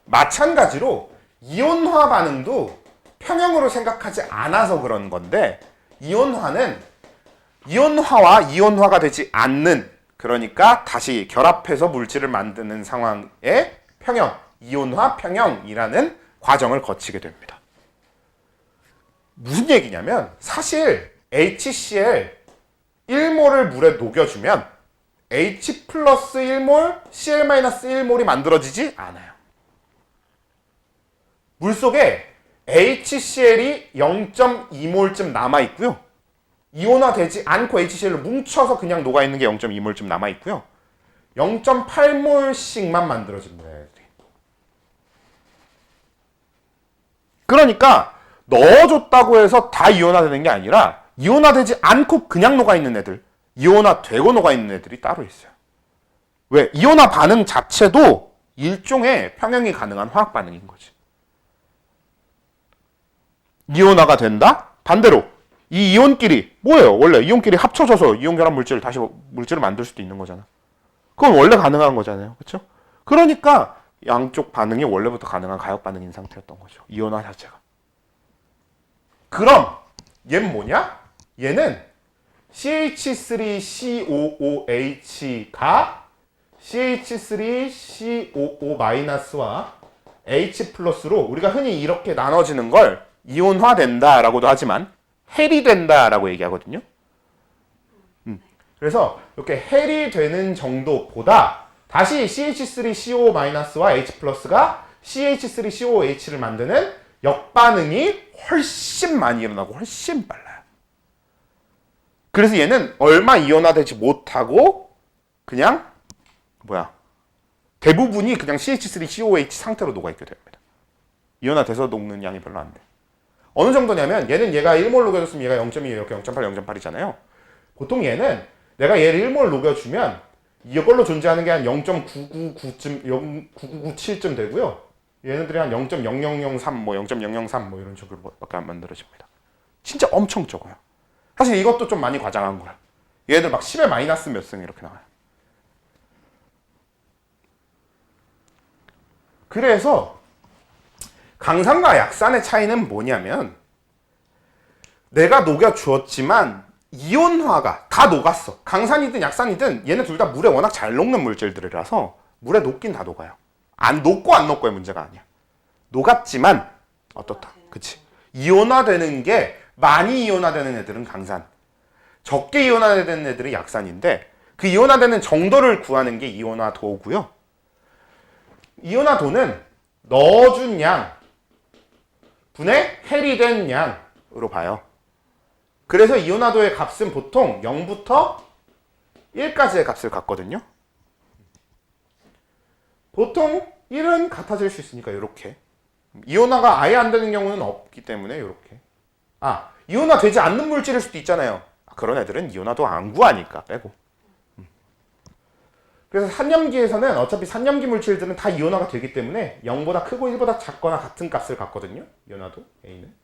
마찬가지로 이온화 반응도 평형으로 생각하지 않아서 그런 건데 이온화는 이온화와 이온화가 되지 않는 그러니까 다시 결합해서 물질을 만드는 상황의 평형, 이온화 평형이라는 과정을 거치게 됩니다. 무슨 얘기냐면 사실 HCl 1몰을 물에 녹여주면 H 플러스 1몰, Cl 마이너스 1몰이 만들어지지 않아요. 물속에 HCl이 0.2몰쯤 남아있고요. 이온화되지 않고 HCl로 뭉쳐서 그냥 녹아있는 게 0.2몰쯤 남아있고요. 0.8몰씩만 만들어집니다. 얘들이. 그러니까 넣어줬다고 해서 다 이온화되는 게 아니라 이온화되지 않고 그냥 녹아있는 애들, 이온화되고 녹아있는 애들이 따로 있어요. 왜? 이온화 반응 자체도 일종의 평형이 가능한 화학 반응인 거지. 이온화가 된다? 반대로 이 이온끼리 뭐예요? 원래 이온끼리 합쳐져서 이온 결합 물질을 다시 물질을 만들 수도 있는 거잖아. 그건 원래 가능한 거잖아요. 그렇죠? 그러니까 양쪽 반응이 원래부터 가능한 가역 반응인 상태였던 거죠. 이온화 자체가. 그럼 얘는 뭐냐? 얘는 CH3COOH가 CH3COO-와 H 플러스로 우리가 흔히 이렇게 나눠지는 걸 이온화된다라고도 하지만 헬이 된다라고 얘기하거든요. 그래서 이렇게 헬이 되는 정도보다 다시 CH3COO-와 H 플러스가 CH3COOH를 만드는 역반응이 훨씬 많이 일어나고 훨씬 빨라요. 그래서 얘는 얼마 이온화되지 못하고 그냥 대부분이 그냥 CH3COOH 상태로 녹아있게 됩니다. 이온화돼서 녹는 양이 별로 안 돼. 어느 정도냐면 얘는 얘가 1몰 녹여줬으면 얘가 0.2 이렇게 0.8, 0.8이잖아요. 보통 얘는 내가 얘를 1몰 녹여주면 이걸로 존재하는 게 한 0.999쯤 되고요. 얘네들이 한 0.0003, 0.003 이런 식으로 밖에 안 만들어집니다. 진짜 엄청 적어요. 사실 이것도 좀 많이 과장한 거야. 얘들 막 10의 마이너스 몇 승 이렇게 나와요. 그래서 강산과 약산의 차이는 뭐냐면 내가 녹여주었지만 이온화가 다 녹았어. 강산이든 약산이든 얘네 둘 다 물에 워낙 잘 녹는 물질들이라서 물에 녹긴 다 녹아요. 안 녹고 안 녹고의 문제가 아니야. 녹았지만 어떻다. 그치? 이온화되는 게 많이 이온화되는 애들은 강산, 적게 이온화되는 애들은 약산인데 그 이온화되는 정도를 구하는 게 이온화도고요. 이온화도는 넣어준 양 분의 헬이 된 양으로 봐요. 그래서 이온화도의 값은 보통 0부터 1까지의 값을 갖거든요. 보통 1은 같아질 수 있으니까 이렇게. 이온화가 아예 안 되는 경우는 없기 때문에 이렇게. 이온화 되지 않는 물질일 수도 있잖아요. 그런 애들은 이온화도 안 구하니까 빼고. 그래서 산염기에서는 어차피 산염기 물질들은 다 이온화가 되기 때문에 0보다 크고 1보다 작거나 같은 값을 갖거든요. 이온화도 A는.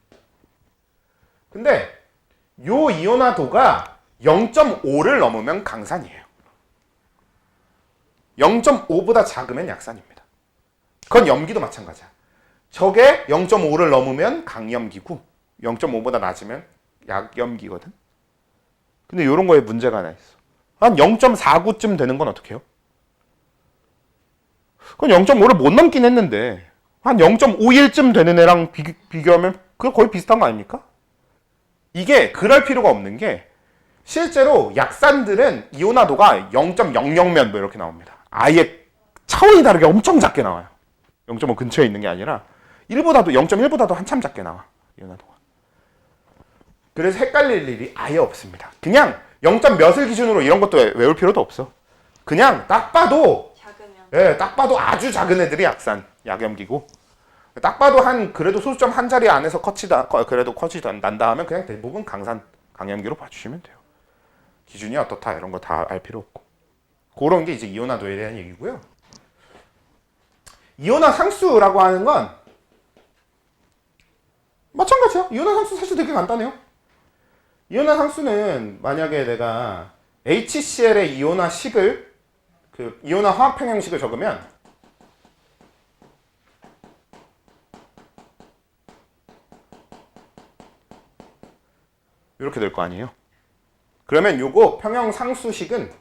근데 요 이온화도가 0.5를 넘으면 강산이에요. 0.5보다 작으면 약산입니다. 그건 염기도 마찬가지야. 저게 0.5를 넘으면 강염기고 0.5보다 낮으면 약염기거든. 근데 이런 거에 문제가 하나 있어. 한 0.49쯤 되는 건 어떻게 해요? 그건 0.5를 못 넘긴 했는데 한 0.51쯤 되는 애랑 비교하면 그거 거의 비슷한 거 아닙니까? 이게 그럴 필요가 없는 게 실제로 약산들은 이온화도가 0.00몇 뭐 이렇게 나옵니다. 아예 차원이 다르게 엄청 작게 나와요. 0.5 근처에 있는 게 아니라 0.1보다도 한참 작게 나와. 이온화도가. 그래서 헷갈릴 일이 아예 없습니다. 그냥 0. 몇을 기준으로 이런 것도 외울 필요도 없어. 그냥 딱 봐도 딱 봐도 아주 작은 애들이 약산, 약염기고 딱 봐도 그래도 소수점 한 자리 안에서 그래도 컷이 난다 하면 그냥 대부분 강산, 강염기로 봐주시면 돼요. 기준이 어떻다 이런 거 다 알 필요 없고. 그런 게 이제 이온화도에 대한 얘기고요. 이온화 상수라고 하는 건 마찬가지야. 이온화 상수 사실 되게 간단해요. 이온화 상수는 만약에 내가 HCl의 이온화식을 이온화 화학 평형식을 적으면 이렇게 될 거 아니에요. 그러면 요거 평형 상수식은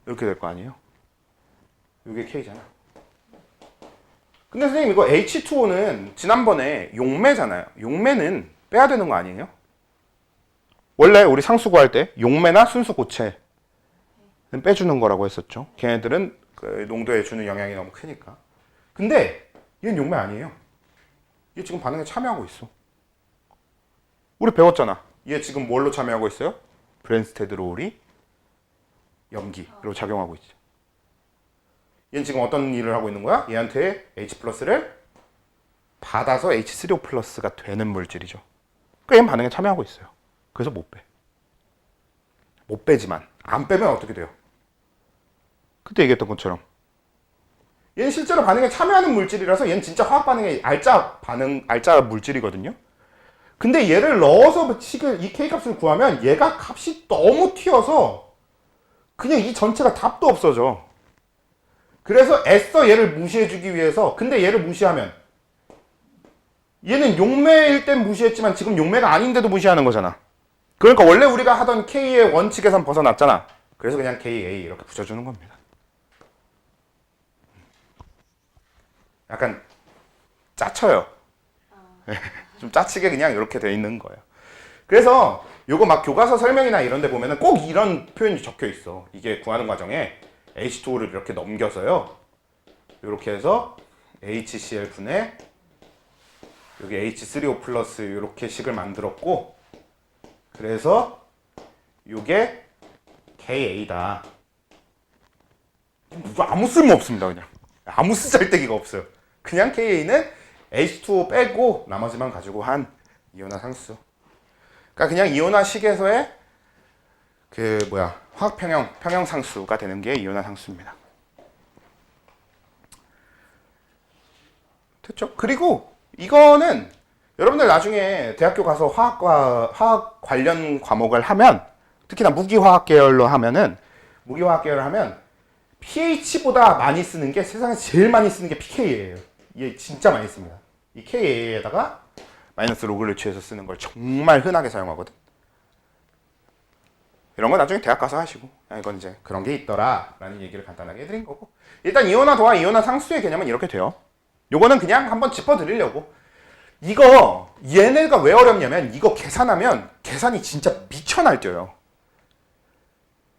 이렇게 될 거 아니에요. 이게 K잖아. 근데 선생님 이거 H2O는 지난번에 용매잖아요. 용매는 빼야 되는 거 아니에요? 원래 우리 상수 구할 때 용매나 순수 고체는 빼주는 거라고 했었죠. 걔네들은 그 농도에 주는 영향이 너무 크니까. 근데 얘는 용매 아니에요. 얘 지금 반응에 참여하고 있어. 우리 배웠잖아. 얘 지금 뭘로 참여하고 있어요? 브랜스테드 롤이 염기로 작용하고 있죠. 얘는 지금 어떤 일을 하고 있는 거야? 얘한테 H 플러스를 받아서 H3O 플러스가 되는 물질이죠. 그러니까 얘는 반응에 참여하고 있어요. 그래서 못 빼. 못 빼지만 안 빼면 어떻게 돼요? 그때 얘기했던 것처럼 얘는 실제로 반응에 참여하는 물질이라서 얘는 진짜 화학 반응의 알짜 물질이거든요. 근데 얘를 넣어서 이 K값을 구하면 얘가 값이 너무 튀어서 그냥 이 전체가 답도 없어져. 그래서 애써 얘를 무시해주기 위해서, 근데 얘를 무시하면 얘는 용매일 땐 무시했지만 지금 용매가 아닌데도 무시하는 거잖아. 그러니까 원래 우리가 하던 K의 원칙에선 벗어났잖아. 그래서 그냥 KA 이렇게 붙여주는 겁니다. 약간 짜쳐요. 좀 짜치게 그냥 이렇게 돼 있는 거예요. 그래서 요거 막 교과서 설명이나 이런 데 보면은 꼭 이런 표현이 적혀 있어. 이게 구하는 과정에 H2O를 이렇게 넘겨서요. 이렇게 해서 HCl 분해 여기 H3O 플러스 이렇게 식을 만들었고, 그래서 요게 KA다. 아무 쓸모 없습니다. 그냥 아무 쓰잘데기가 없어요. 그냥 KA는 H2O 빼고 나머지만 가지고 한 이온화 상수. 그러니까 그냥 이온화 식에서의 화학 평형 상수가 되는 게 이온화 상수입니다. 됐죠? 그리고 이거는 여러분들 나중에 대학교 가서 화학 관련 과목을 하면, 특히나 무기화학 계열로 하면은, 무기화학 계열을 하면 pH보다 많이 쓰는 게, 세상에서 제일 많이 쓰는 게 pK예요. 이게 진짜 많이 씁니다. 이 KA에다가 마이너스 로그를 취해서 쓰는 걸 정말 흔하게 사용하거든. 이런 거 나중에 대학 가서 하시고, 이건 이제 그런 게 있더라 라는 얘기를 간단하게 해드린 거고, 일단 이온화도와 이온화 상수의 개념은 이렇게 돼요. 요거는 그냥 한번 짚어드리려고. 이거 얘네가 왜 어렵냐면, 이거 계산하면 계산이 진짜 미쳐 날뛰어요.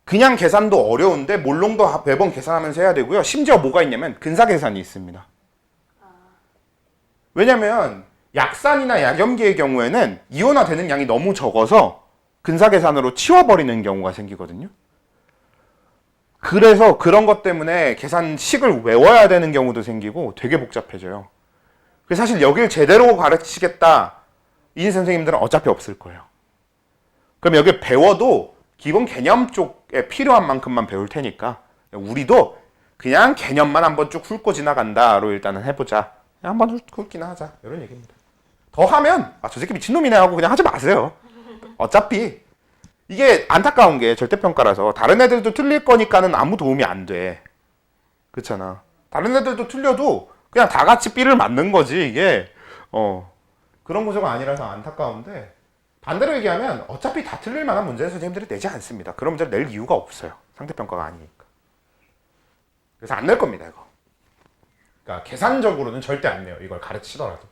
그냥 계산도 어려운데 몰롱도 매번 계산하면서 해야 되고요. 심지어 뭐가 있냐면 근사 계산이 있습니다. 왜냐면 약산이나 약염기의 경우에는 이온화 되는 양이 너무 적어서 근사 계산으로 치워버리는 경우가 생기거든요. 그래서 그런 것 때문에 계산식을 외워야 되는 경우도 생기고 되게 복잡해져요. 그래서 사실 여길 제대로 가르치겠다 이 선생님들은 어차피 없을 거예요. 그럼 여기 배워도 기본 개념 쪽에 필요한 만큼만 배울 테니까 우리도 그냥 개념만 한번 쭉 훑고 지나간다로 일단은 해보자. 그냥 한번 훑기나 하자. 이런 얘기입니다. 더 하면 저 새끼 미친놈이네 하고 그냥 하지 마세요. 어차피 이게 안타까운 게 절대평가라서 다른 애들도 틀릴 거니까는 아무 도움이 안 돼. 그렇잖아. 다른 애들도 틀려도 그냥 다 같이 삐를 맞는 거지. 이게 그런 구조가 아니라서 안타까운데, 반대로 얘기하면 어차피 다 틀릴 만한 문제는 선생님들이 내지 않습니다. 그런 문제를 낼 이유가 없어요. 상대평가가 아니니까. 그래서 안 낼 겁니다, 이거. 그러니까 계산적으로는 절대 안 내요. 이걸 가르치더라도.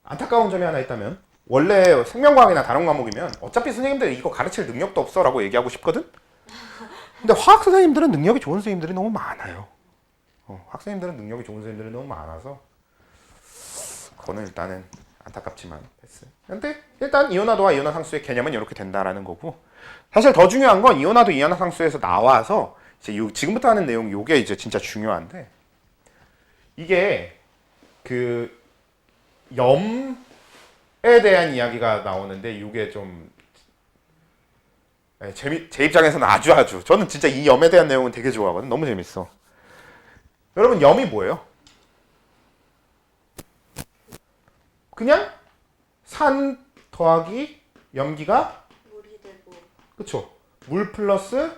안타까운 점이 하나 있다면, 원래 생명과학이나 다른 과목이면 어차피 선생님들 이거 가르칠 능력도 없어 라고 얘기하고 싶거든? 근데 화학 선생님들은 능력이 좋은 선생님들이 너무 많아요. 학생님들은 능력이 좋은 선생님들이 너무 많아서 그거는 일단은 안타깝지만 패스. 근데 일단 이온화도와 이온화 상수의 개념은 이렇게 된다라는 거고, 사실 더 중요한 건 이온화도 이온화 상수에서 나와서 이제 지금부터 하는 내용 요게 이제 진짜 중요한데, 이게 그 염에 대한 이야기가 나오는데 이게 좀 제 입장에서는 아주 저는 진짜 이 염에 대한 내용은 되게 좋아하거든. 너무 재밌어. 여러분, 염이 뭐예요? 그냥 산 더하기 염기가 물이 되고. 그쵸? 물 플러스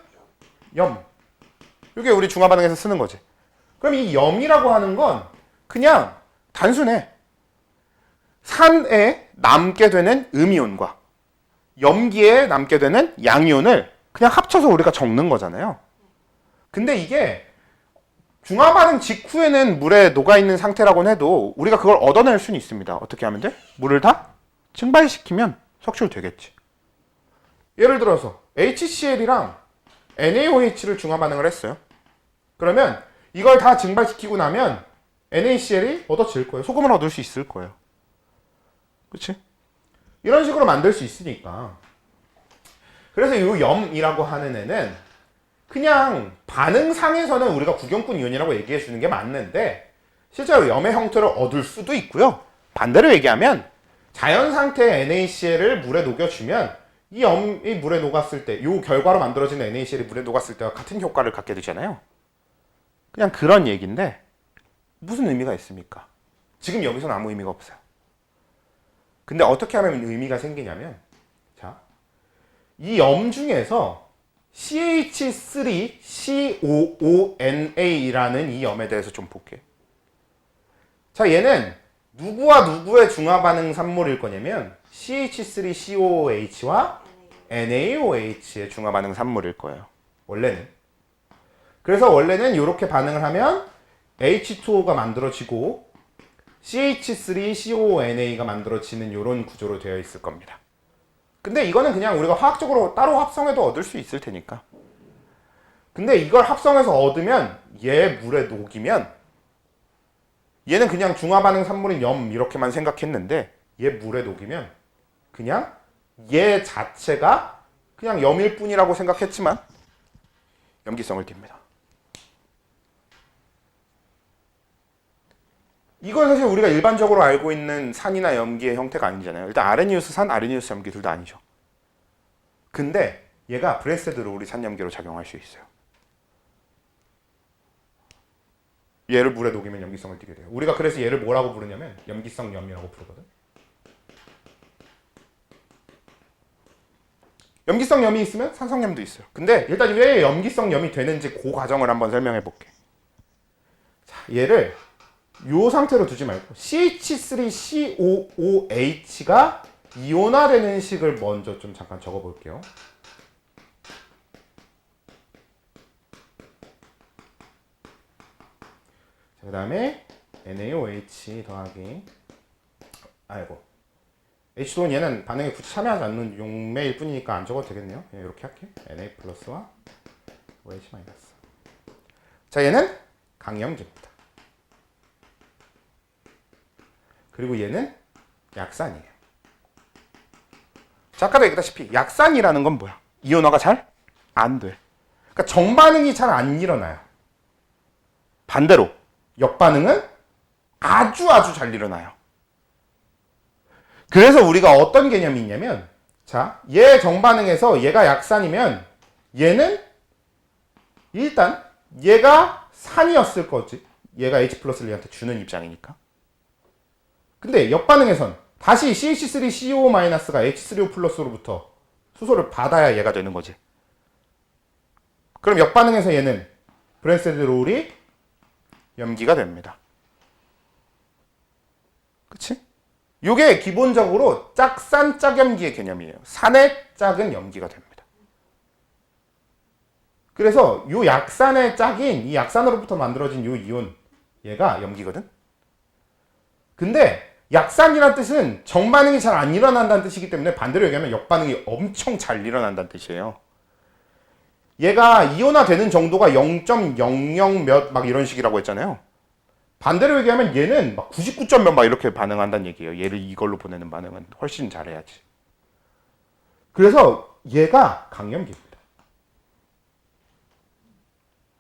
염. 이게 우리 중화 반응에서 쓰는 거지. 그럼 이 염이라고 하는 건 그냥 단순해. 산에 남게 되는 음이온과 염기에 남게 되는 양이온을 그냥 합쳐서 우리가 적는 거잖아요. 근데 이게 중화 반응 직후에는 물에 녹아있는 상태라고는 해도 우리가 그걸 얻어낼 수는 있습니다. 어떻게 하면 돼? 물을 다 증발시키면 석출되겠지. 예를 들어서 HCl이랑 NaOH를 중화 반응을 했어요. 그러면 이걸 다 증발시키고 나면 NaCl이 얻어질 거예요. 소금을 얻을 수 있을 거예요. 그치? 이런 식으로 만들 수 있으니까. 그래서 이 염이라고 하는 애는 그냥 반응상에서는 우리가 구경꾼 이온이라고 얘기해 주는 게 맞는데 실제로 염의 형태를 얻을 수도 있고요. 반대로 얘기하면 자연 상태의 NaCl을 물에 녹여주면 이 염이 물에 녹았을 때, 이 결과로 만들어지는 NaCl이 물에 녹았을 때와 같은 효과를 갖게 되잖아요. 그냥 그런 얘기인데 무슨 의미가 있습니까? 지금 여기서는 아무 의미가 없어요. 근데 어떻게 하면 의미가 생기냐면, 자, 이 염 중에서 CH3COONA라는 이 염에 대해서 좀 볼게요. 자, 얘는 누구와 누구의 중화 반응 산물일 거냐면 CH3COOH와 NaOH의 중화 반응 산물일 거예요. 원래는. 그래서 원래는 이렇게 반응을 하면 H2O가 만들어지고 CH3COONA가 만들어지는 이런 구조로 되어 있을 겁니다. 근데 이거는 그냥 우리가 화학적으로 따로 합성해도 얻을 수 있을 테니까. 근데 이걸 합성해서 얻으면 얘 물에 녹이면 얘는 그냥 중화반응 산물인 염 이렇게만 생각했는데 얘 물에 녹이면 그냥 얘 자체가 그냥 염일 뿐이라고 생각했지만 염기성을 띱니다. 이건 사실 우리가 일반적으로 알고 있는 산이나 염기의 형태가 아니잖아요. 일단 아레니우스 산, 아레니우스 염기 둘 다 아니죠. 근데 얘가 브레세드 롤이 산염기로 작용할 수 있어요. 얘를 물에 녹이면 염기성을 띠게 돼요. 우리가 그래서 얘를 뭐라고 부르냐면 염기성 염이라고 부르거든. 염기성 염이 있으면 산성염도 있어요. 근데 일단 왜 염기성 염이 되는지 그 과정을 한번 설명해 볼게. 자, 얘를 이 상태로 두지 말고 CH3COOH가 이온화되는 식을 먼저 좀 잠깐 적어 볼게요. 그 다음에 NaOH 더하기 H2O는 얘는 반응에 굳이 참여하지 않는 용매일 뿐이니까 안 적어도 되겠네요. 이렇게 할게. Na 플러스와 OH 마이너스. 자, 얘는 강염기입니다. 그리고 얘는 약산이에요. 자, 아까도 얘기했다시피 약산이라는 건 뭐야? 이온화가 잘 안 돼. 그러니까 정반응이 잘 안 일어나요. 반대로 역반응은 아주 잘 일어나요. 그래서 우리가 어떤 개념이 있냐면, 자, 얘 정반응에서 얘가 약산이면 얘는 일단 얘가 산이었을 거지. 얘가 H 플러스를 얘한테 주는 입장이니까. 근데 역반응에선 다시 CH3CO-가 H3O 플러스로부터 수소를 받아야 얘가 되는 거지. 그럼 역반응에서 얘는 브랜세드 롤이 염기가 됩니다. 그치? 요게 기본적으로 짝산 짝염기의 개념이에요. 산의 짝은 염기가 됩니다. 그래서 요 약산의 짝인 이 약산으로부터 만들어진 요 이온 얘가 염기거든. 근데 약산이라는 뜻은 정반응이 잘 안 일어난다는 뜻이기 때문에 반대로 얘기하면 역반응이 엄청 잘 일어난다는 뜻이에요. 얘가 이온화되는 정도가 0.00 몇 막 이런 식이라고 했잖아요. 반대로 얘기하면 얘는 막 99점 몇 막 이렇게 반응한다는 얘기예요. 얘를 이걸로 보내는 반응은 훨씬 잘해야지. 그래서 얘가 강염기입니다.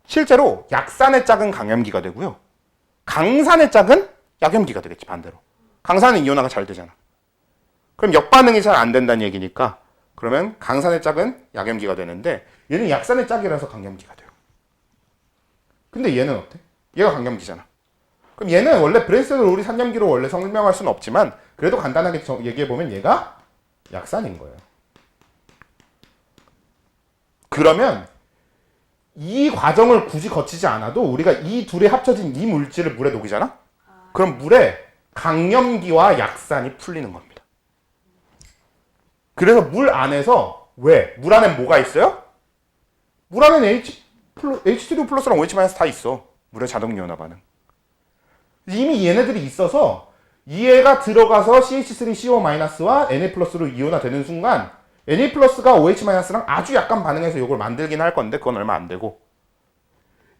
실제로 약산의 짝은 강염기가 되고요. 강산의 짝은 약염기가 되겠지, 반대로. 강산은 이온화가 잘 되잖아. 그럼 역반응이 잘 안 된다는 얘기니까 그러면 강산의 짝은 약염기가 되는데 얘는 약산의 짝이라서 강염기가 돼요. 근데 얘는 어때? 얘가 강염기잖아. 그럼 얘는 원래 브랜세드 롤이 산염기로 원래 설명할 수는 없지만 그래도 간단하게 얘기해보면 얘가 약산인 거예요. 그러면 이 과정을 굳이 거치지 않아도 우리가 이 둘이 합쳐진 이 물질을 물에 녹이잖아? 그럼 물에 강염기와 약산이 풀리는 겁니다. 그래서 물 안에서 왜? 물 안에 뭐가 있어요? 물 안에는 H2O 플러스랑 OH 마이너스 다 있어. 물의 자동 이온화 반응. 이미 얘네들이 있어서 얘가 들어가서 CH3CO-와 Na 플러스로 이온화 되는 순간 Na+가 OH-랑 아주 약간 반응해서 이걸 만들긴 할 건데 그건 얼마 안 되고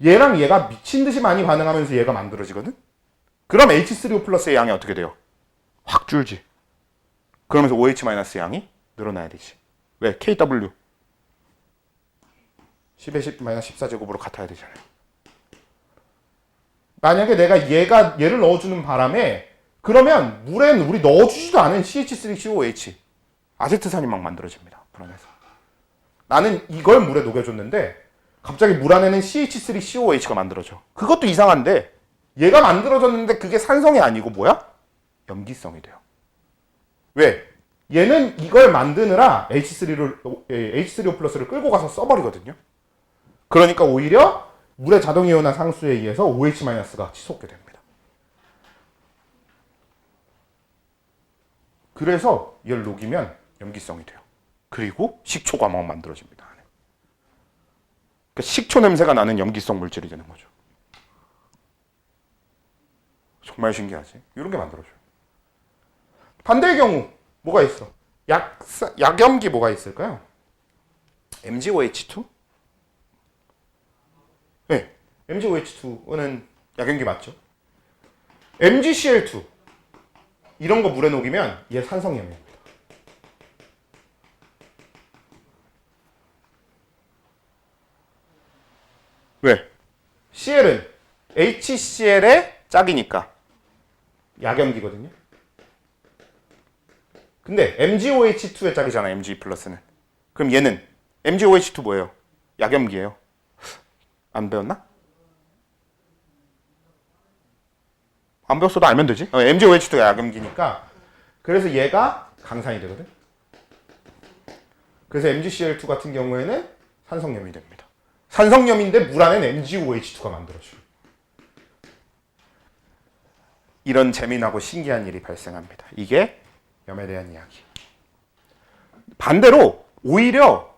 얘랑 얘가 미친 듯이 많이 반응하면서 얘가 만들어지거든? 그럼 H3O+의 양이 어떻게 돼요? 확 줄지. 그러면서 OH- 양이 늘어나야 되지. 왜? KW 10의 10-14제곱으로 같아야 되잖아요. 만약에 내가 얘를 넣어주는 바람에 그러면 물엔 우리 넣어주지도 않은 CH3COOH 아세트산이 막 만들어집니다. 불안해서. 나는 이걸 물에 녹여줬는데 갑자기 물 안에는 CH3COOH가 만들어져. 그것도 이상한데 얘가 만들어졌는데 그게 산성이 아니고 뭐야? 염기성이 돼요. 왜? 얘는 이걸 만드느라 H3O+를 끌고 가서 써버리거든요. 그러니까 오히려 물의 자동이온화 상수에 의해서 OH-가 치솟게 됩니다. 그래서 얘를 녹이면 염기성이 돼요. 그리고 식초가 막 만들어집니다. 그러니까 식초 냄새가 나는 염기성 물질이 되는 거죠. 정말 신기하지? 이런 게 만들어져요. 반대의 경우 뭐가 있어? 약염기 뭐가 있을까요? MgOH2? 네, MgOH2는 약염기 맞죠? MgCl2 이런 거 물에 녹이면 얘 산성염이에요. 왜? CL은 HCl의 짝이니까 약염기거든요. 근데 MgOH2의 짝이잖아, Mg+는. 그럼 얘는 MgOH2 뭐예요? 약염기예요. 안 배웠나? 안 배웠어도 알면 되지. MgOH2가 약염기니까 그래서 얘가 강산이 되거든. 그래서 MgCl2 같은 경우에는 산성염이 됩니다. 산성염인데 물 안엔 MgOH2가 만들어져요. 이런 재미나고 신기한 일이 발생합니다. 이게 염에 대한 이야기. 반대로 오히려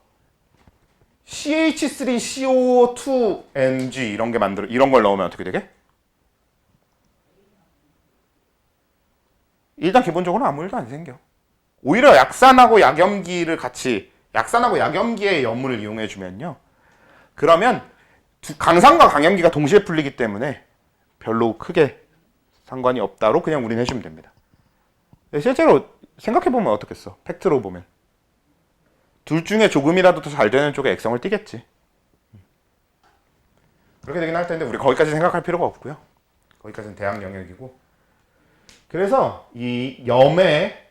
CH3COO2NG 이런 걸 넣으면 어떻게 되게? 일단 기본적으로 아무 일도 안 생겨. 오히려 약산하고 약염기의 염을 이용해 주면요. 그러면 강산과 강염기가 동시에 풀리기 때문에 별로 크게 상관이 없다로 그냥 우린 해주면 됩니다. 실제로 생각해보면 어떻겠어? 팩트로 보면. 둘 중에 조금이라도 더 잘 되는 쪽에 액성을 띠겠지. 그렇게 되긴 할 텐데 우리 거기까지 생각할 필요가 없고요. 거기까지는 대학 영역이고. 그래서 이 염의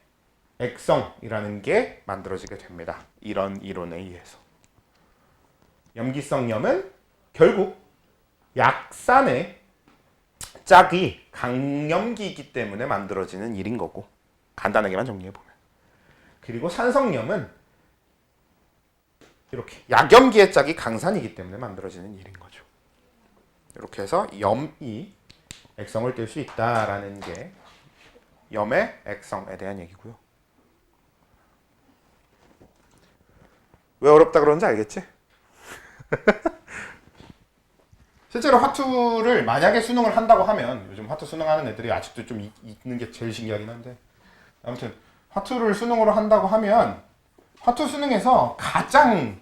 액성이라는 게 만들어지게 됩니다. 이런 이론에 의해서. 염기성 염은 결국 약산의 짝이 강염기이기 때문에 만들어지는 일인 거고 간단하게만 정리해보면. 그리고 산성염은 이렇게 약염기의 짝이 강산이기 때문에 만들어지는 일인 거죠. 이렇게 해서 염이 액성을 띨 수 있다라는 게 염의 액성에 대한 얘기고요. 왜 어렵다 그러는지 알겠지? 실제로 화투를 만약에 수능을 한다고 하면 요즘 화투 수능하는 애들이 아직도 좀 있는 게 제일 신기하긴 한데 아무튼 화투를 수능으로 한다고 하면 화투 수능에서 가장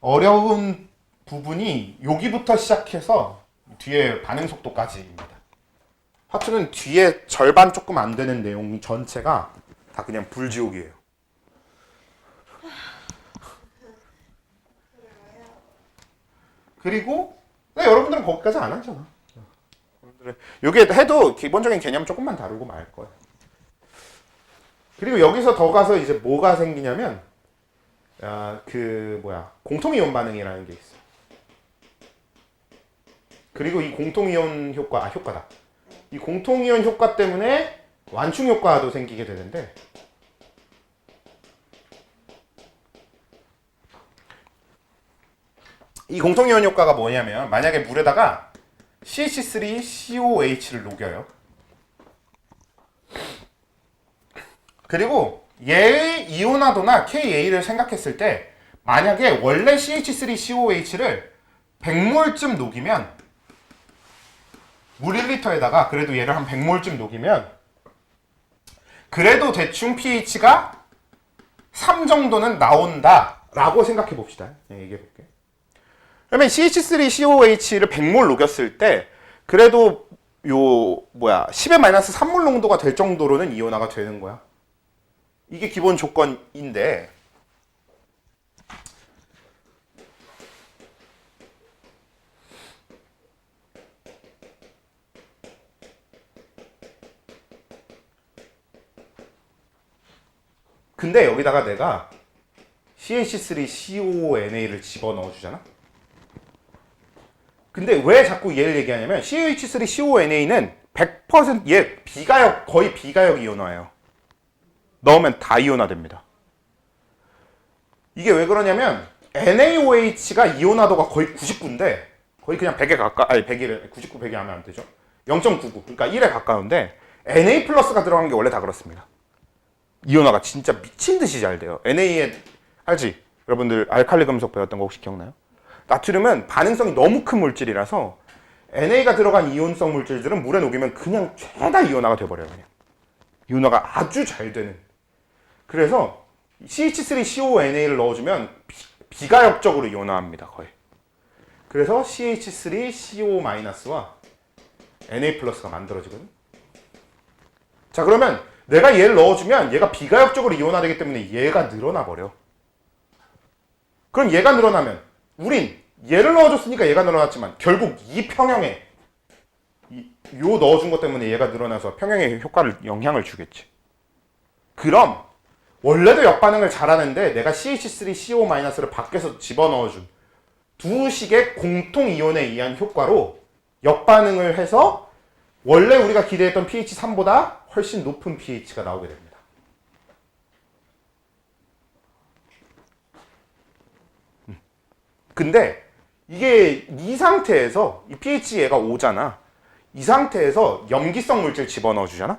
어려운 부분이 여기부터 시작해서 뒤에 반응 속도까지입니다. 화투는 뒤에 절반 조금 안 되는 내용 전체가 다 그냥 불지옥이에요. 그리고 여러분들은 거기까지 안 하잖아. 이게 해도 기본적인 개념 조금만 다루고 말 거야. 그리고 여기서 더 가서 이제 뭐가 생기냐면 공통이온 반응이라는 게 있어. 그리고 이 공통이온 효과다. 이 공통이온 효과 때문에 완충 효과도 생기게 되는데 이 공통이온 효과가 뭐냐면 만약에 물에다가 CH3COOH를 녹여요. 그리고 얘의 이온화도나 KA를 생각했을 때 만약에 원래 CH3COOH를 100몰쯤 녹이면 물 1리터에다가 그래도 얘를 한 100몰쯤 녹이면 그래도 대충 pH가 3 정도는 나온다라고 생각해 봅시다. 얘기해 볼게요. 그러면 CH3COOH를 100몰 녹였을 때 그래도 10의 마이너스 3몰 농도가 될 정도로는 이온화가 되는 거야. 이게 기본 조건인데 근데 여기다가 내가 CH3CONA를 집어넣어 주잖아. 근데 왜 자꾸 얘를 얘기하냐면 CH3CONA는 100% 얘 비가역, 거의 비가역 이온화예요. 넣으면 다 이온화 됩니다. 이게 왜 그러냐면 NaOH가 이온화도가 거의 99인데 거의 그냥 100에 가까 아니 100을 99, 100이 하면 안 되죠. 0.99 그러니까 1에 가까운데 Na 플러스가 들어간 게 원래 다 그렇습니다. 이온화가 진짜 미친 듯이 잘 돼요. Na에 알지? 여러분들 알칼리 금속 배웠던 거 혹시 기억나요? 나트륨은 반응성이 너무 큰 물질이라서 NA가 들어간 이온성 물질들은 물에 녹이면 그냥 죄다 이온화가 돼버려요. 그냥 이온화가 아주 잘 되는. 그래서 CH3CONA를 넣어주면 비가역적으로 이온화합니다. 거의. 그래서 CH3CO-와 Na+가 만들어지거든. 자 그러면 내가 얘를 넣어주면 얘가 비가역적으로 이온화되기 때문에 얘가 늘어나 버려. 그럼 얘가 늘어나면 우린 얘를 넣어줬으니까 얘가 늘어났지만 결국 이 평형에 요 넣어준 것 때문에 얘가 늘어나서 평형의 효과를 영향을 주겠지. 그럼 원래도 역반응을 잘하는데 내가 CH3CO-를 밖에서 집어넣어준 두 식의 공통 이온에 의한 효과로 역반응을 해서 원래 우리가 기대했던 pH 3보다 훨씬 높은 pH가 나오게 됩니다. 근데 이게 이 상태에서 이 pH 얘가 5잖아. 이 상태에서 염기성 물질 집어넣어 주잖아.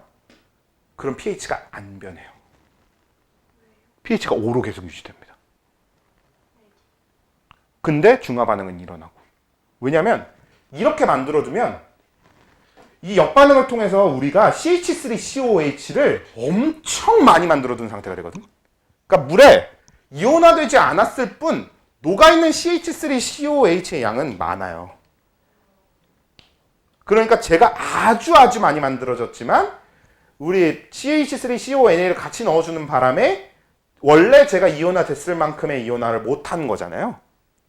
그럼 pH가 안 변해요. pH가 5로 계속 유지됩니다. 근데 중화 반응은 일어나고. 왜냐면 이렇게 만들어두면 이 역반응을 통해서 우리가 CH3COOH를 엄청 많이 만들어둔 상태가 되거든. 그러니까 물에 이온화되지 않았을 뿐 녹아있는 CH3COOH의 양은 많아요. 그러니까 제가 아주 많이 만들어졌지만 우리 CH3CONA를 같이 넣어주는 바람에 원래 제가 이온화 됐을 만큼의 이온화를 못한 거잖아요.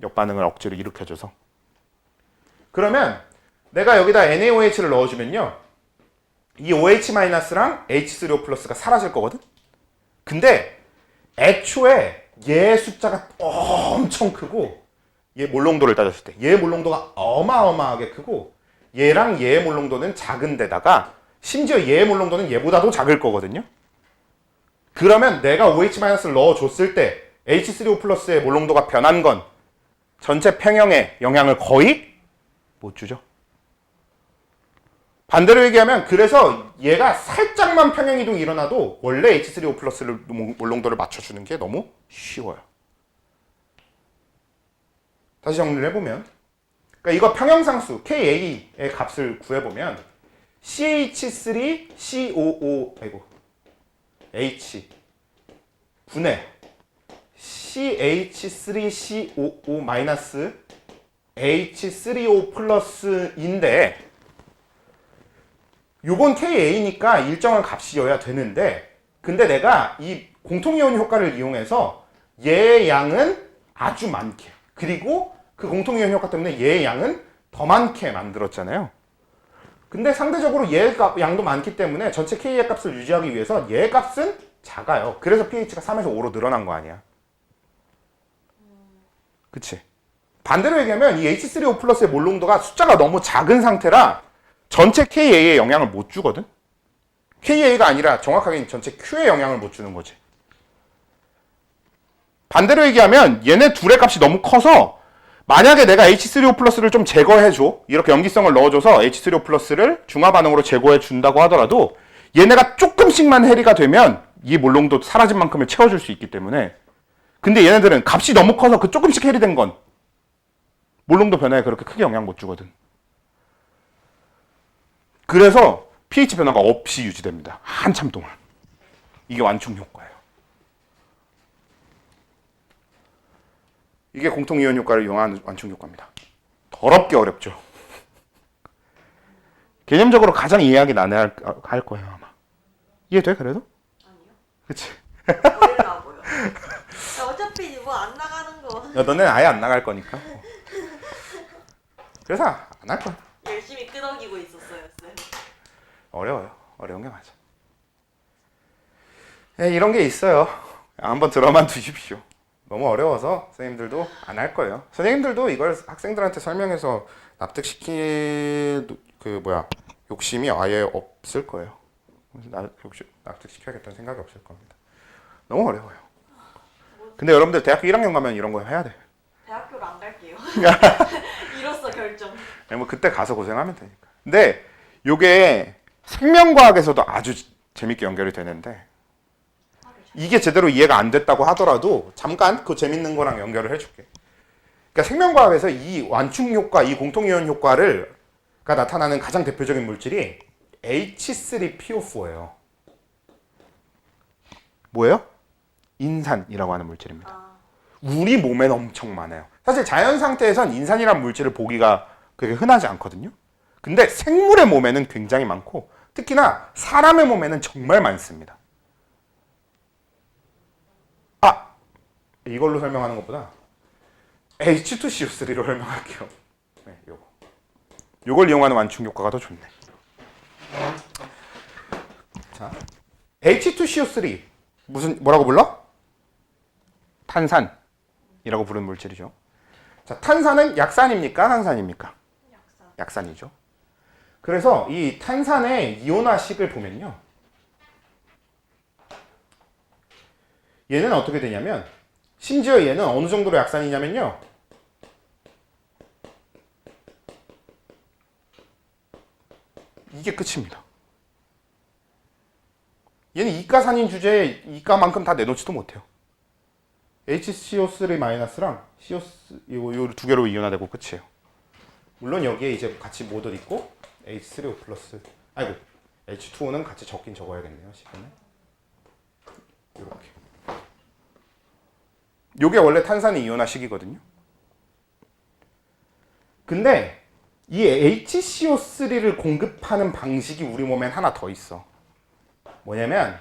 역반응을 억지로 일으켜줘서. 그러면 내가 여기다 NaOH를 넣어주면요. 이 OH-랑 H3O+가 사라질 거거든? 근데 애초에 얘 숫자가 엄청 크고 얘 몰농도를 따졌을 때 얘 몰농도가 어마어마하게 크고 얘랑 얘의 몰농도는 작은데다가 심지어 얘의 몰농도는 얘보다도 작을 거거든요. 그러면 내가 OH-를 넣어줬을 때 H3O+의 몰농도가 변한 건 전체 평형에 영향을 거의 못 주죠. 반대로 얘기하면 그래서 얘가 살짝만 평형이동이 일어나도 원래 H3O+를 몰농도를 맞춰주는 게 너무 쉬워요. 다시 정리를 해보면 그러니까 이거 평형상수 Ka의 값을 구해보면 CH3COO H 분의 CH3COO H3O+인데 요건 KA니까 일정한 값이어야 되는데 근데 내가 이 공통이온 효과를 이용해서 얘의 양은 아주 많게 그리고 그 공통이온 효과 때문에 얘의 양은 더 많게 만들었잖아요. 근데 상대적으로 얘의 양도 많기 때문에 전체 K의 값을 유지하기 위해서 얘의 값은 작아요. 그래서 pH가 3에서 5로 늘어난 거 아니야. 그치? 반대로 얘기하면 이 H3O+의 몰농도가 숫자가 너무 작은 상태라 전체 KA에 영향을 못 주거든? KA가 아니라 정확하게 전체 Q에 영향을 못 주는 거지. 반대로 얘기하면 얘네 둘의 값이 너무 커서 만약에 내가 H3O+를 좀 제거해줘 이렇게 염기성을 넣어줘서 H3O+를 중화 반응으로 제거해 준다고 하더라도 얘네가 조금씩만 해리가 되면 이 몰농도 사라진 만큼을 채워줄 수 있기 때문에 근데 얘네들은 값이 너무 커서 그 조금씩 해리된 건 몰농도 변화에 그렇게 크게 영향 못 주거든. 그래서 pH 변화가 없이 유지됩니다. 한참 동안. 이게 완충 효과예요. 이게 공통이온 효과를 이용한 완충 효과입니다. 더럽게 어렵죠. 개념적으로 가장 이해하기 난해할 거예요 아마. 이해돼 그래도? 아니요. 그치? 어려워요. 어차피 뭐 안 나가는 거. 야, 너는 아예 안 나갈 거니까. 그래서 안 할 거야. 열심히 끄덕이고 있었어요, 쌤. 어려워요. 어려운 게 맞아. 네, 이런 게 있어요. 한번 들어만 두십시오. 너무 어려워서 선생님들도 안 할 거예요. 선생님들도 이걸 학생들한테 설명해서 납득시킬 욕심이 아예 없을 거예요. 납득시켜야겠다는 생각이 없을 겁니다. 너무 어려워요. 근데 여러분들 대학교 1학년 가면 이런 거 해야 돼. 대학교를 안 갈게요. 이로써 결정. 뭐 그때 가서 고생하면 되니까. 근데 요게 생명과학에서도 아주 재밌게 연결이 되는데 이게 제대로 이해가 안 됐다고 하더라도 잠깐 그 재밌는 거랑 연결을 해줄게. 그러니까 생명과학에서 이 완충 효과, 이 공통이온 효과가 나타나는 가장 대표적인 물질이 H3PO4예요. 뭐예요? 인산이라고 하는 물질입니다. 우리 몸엔 엄청 많아요. 사실 자연 상태에선 인산이라는 물질을 보기가 그게 흔하지 않거든요. 근데 생물의 몸에는 굉장히 많고 특히나 사람의 몸에는 정말 많습니다. 이걸로 설명하는 것보다 H2CO3로 설명할게요. 네, 요걸 이용하는 완충 효과가 더 좋네. 자, H2CO3 뭐라고 불러? 탄산이라고 부르는 물질이죠. 자, 탄산은 약산입니까? 항산입니까? 약산이죠. 그래서 이 탄산의 이온화식을 보면요. 얘는 어떻게 되냐면 심지어 얘는 어느 정도로 약산이냐면요. 이게 끝입니다. 얘는 이가산인 주제에 이가만큼 다 내놓지도 못해요. HCO3-랑 CO 두 개로 이온화되고 끝이에요. 물론 여기에 이제 같이 모드 있고 H3O 플러스 H2O는 같이 적긴 적어야겠네요. 시간에 이렇게. 요게 원래 탄산의 이온화식이거든요. 근데 이 HCO3를 공급하는 방식이 우리 몸엔 하나 더 있어. 뭐냐면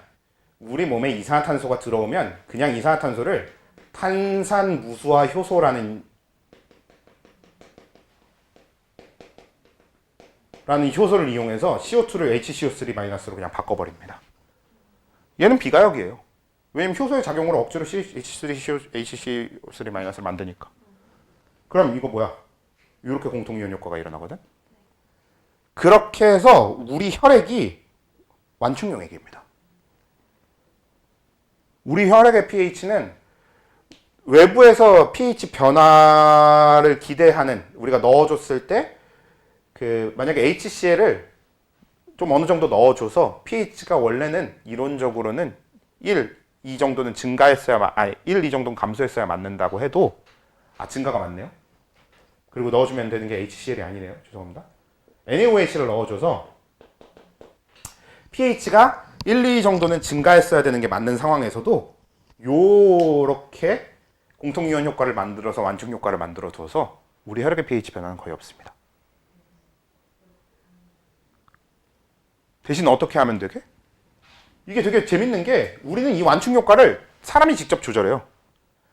우리 몸에 이산화탄소가 들어오면 그냥 이산화탄소를 탄산 무수화 효소라는 효소를 이용해서 CO2를 HCO3-로 그냥 바꿔버립니다. 얘는 비가역이에요. 왜냐면 효소의 작용으로 억지로 HCO3-를 만드니까. 그럼 이거 뭐야? 이렇게 공통이온 효과가 일어나거든. 그렇게 해서 우리 혈액이 완충용액입니다. 우리 혈액의 pH는 외부에서 pH 변화를 기대하는 우리가 넣어줬을 때 만약에 HCl을 좀 어느 정도 넣어줘서 pH가 원래는 이론적으로는 1, 이 정도는 증가했어야 1, 이 정도는 감소했어야 맞는다고 해도 증가가 맞네요. 그리고 넣어주면 되는 게 HCl이 아니네요. 죄송합니다. NaOH를 넣어줘서 pH가 1, 2 정도는 증가했어야 되는 게 맞는 상황에서도 요렇게 공통이온 효과를 만들어서 완충 효과를 만들어줘서 우리 혈액의 pH 변화는 거의 없습니다. 대신 어떻게 하면 되게? 이게 되게 재밌는 게 우리는 이 완충 효과를 사람이 직접 조절해요.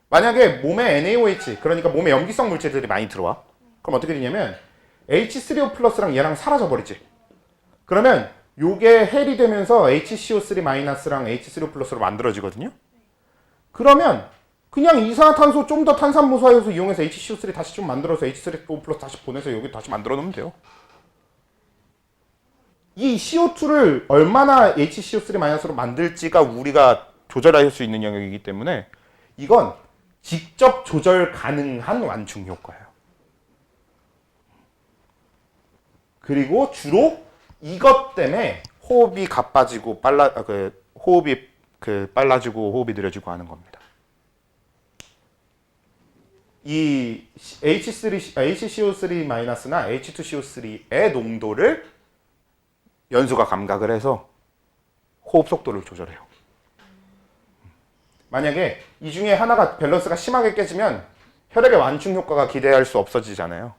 만약에 몸에 NaOH, 그러니까 몸에 염기성 물질들이 많이 들어와. 그럼 어떻게 되냐면 H3O 플러스랑 얘랑 사라져버리지. 그러면 요게 헬이 되면서 HCO3-랑 H3O 플러스로 만들어지거든요. 그러면 그냥 이산화탄소 좀 더 탄산 무수화해서 이용해서 HCO3 다시 좀 만들어서 H3O 플러스 다시 보내서 여기 다시 만들어 놓으면 돼요. 이 CO2를 얼마나 HCO3-로 만들지가 우리가 조절할 수 있는 영역이기 때문에 이건 직접 조절 가능한 완충 효과예요. 그리고 주로 이것 때문에 호흡이 가빠지고 호흡이 빨라지고 호흡이 느려지고 하는 겁니다. 이 HCO3-나 H2CO3의 농도를 연수가 감각을 해서 호흡 속도를 조절해요. 만약에 이 중에 하나가 밸런스가 심하게 깨지면 혈액의 완충 효과가 기대할 수 없어지잖아요.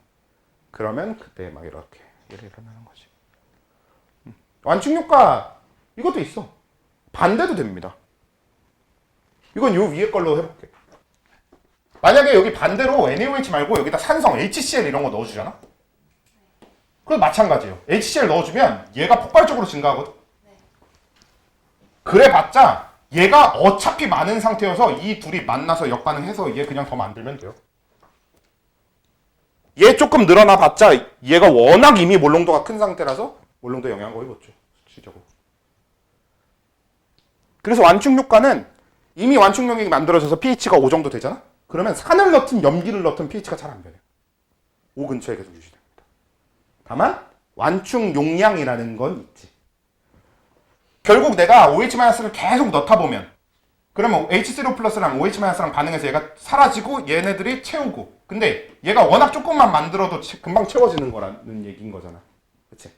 그러면 그때 막 이렇게 일어나는 거지. 완충 효과 이것도 있어. 반대도 됩니다. 이건 요 위에 걸로 해볼게. 만약에 여기 반대로 NaOH 말고 여기다 산성, HCl 이런 거 넣어주잖아? 그럼 마찬가지예요. HCl 넣어주면 얘가 폭발적으로 증가하거든? 그래봤자 얘가 어차피 많은 상태여서 이 둘이 만나서 역반응해서 얘 그냥 더 만들면 돼요. 얘 조금 늘어나 봤자 얘가 워낙 이미 몰롱도가 큰 상태라서 몰롱도 영향 거의 못 줘. 실질적으로. 그래서 완충 효과는 이미 완충력이 만들어져서 pH가 5 정도 되잖아? 그러면 산을 넣든 염기를 넣든 pH가 잘 안 변해요. 5 근처에 계속 유지됩니다. 다만 완충 용량이라는 건 있지. 결국 내가 OH-를 계속 넣다 보면 그러면 H3O 플러스랑 OH-랑 반응해서 얘가 사라지고 얘네들이 채우고 근데 얘가 워낙 조금만 만들어도 금방 채워지는 거라는 얘기인 거잖아. 그치?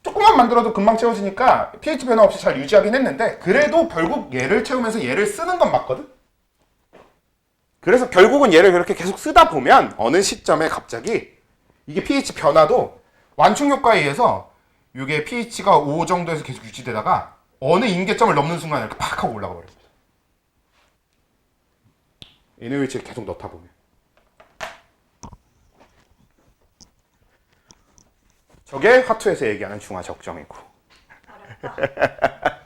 조금만 만들어도 금방 채워지니까 pH 변화 없이 잘 유지하긴 했는데 그래도 결국 얘를 채우면서 얘를 쓰는 건 맞거든? 그래서 결국은 얘를 그렇게 계속 쓰다 보면 어느 시점에 갑자기 이게 pH 변화도 완충 효과에 의해서 이게 pH가 5 정도에서 계속 유지되다가 어느 임계점을 넘는 순간 이렇게 팍 하고 올라가 버립니다. NaOH를 계속 넣다 보면. 저게 화투에서 얘기하는 중화 적정이고. 어렵다.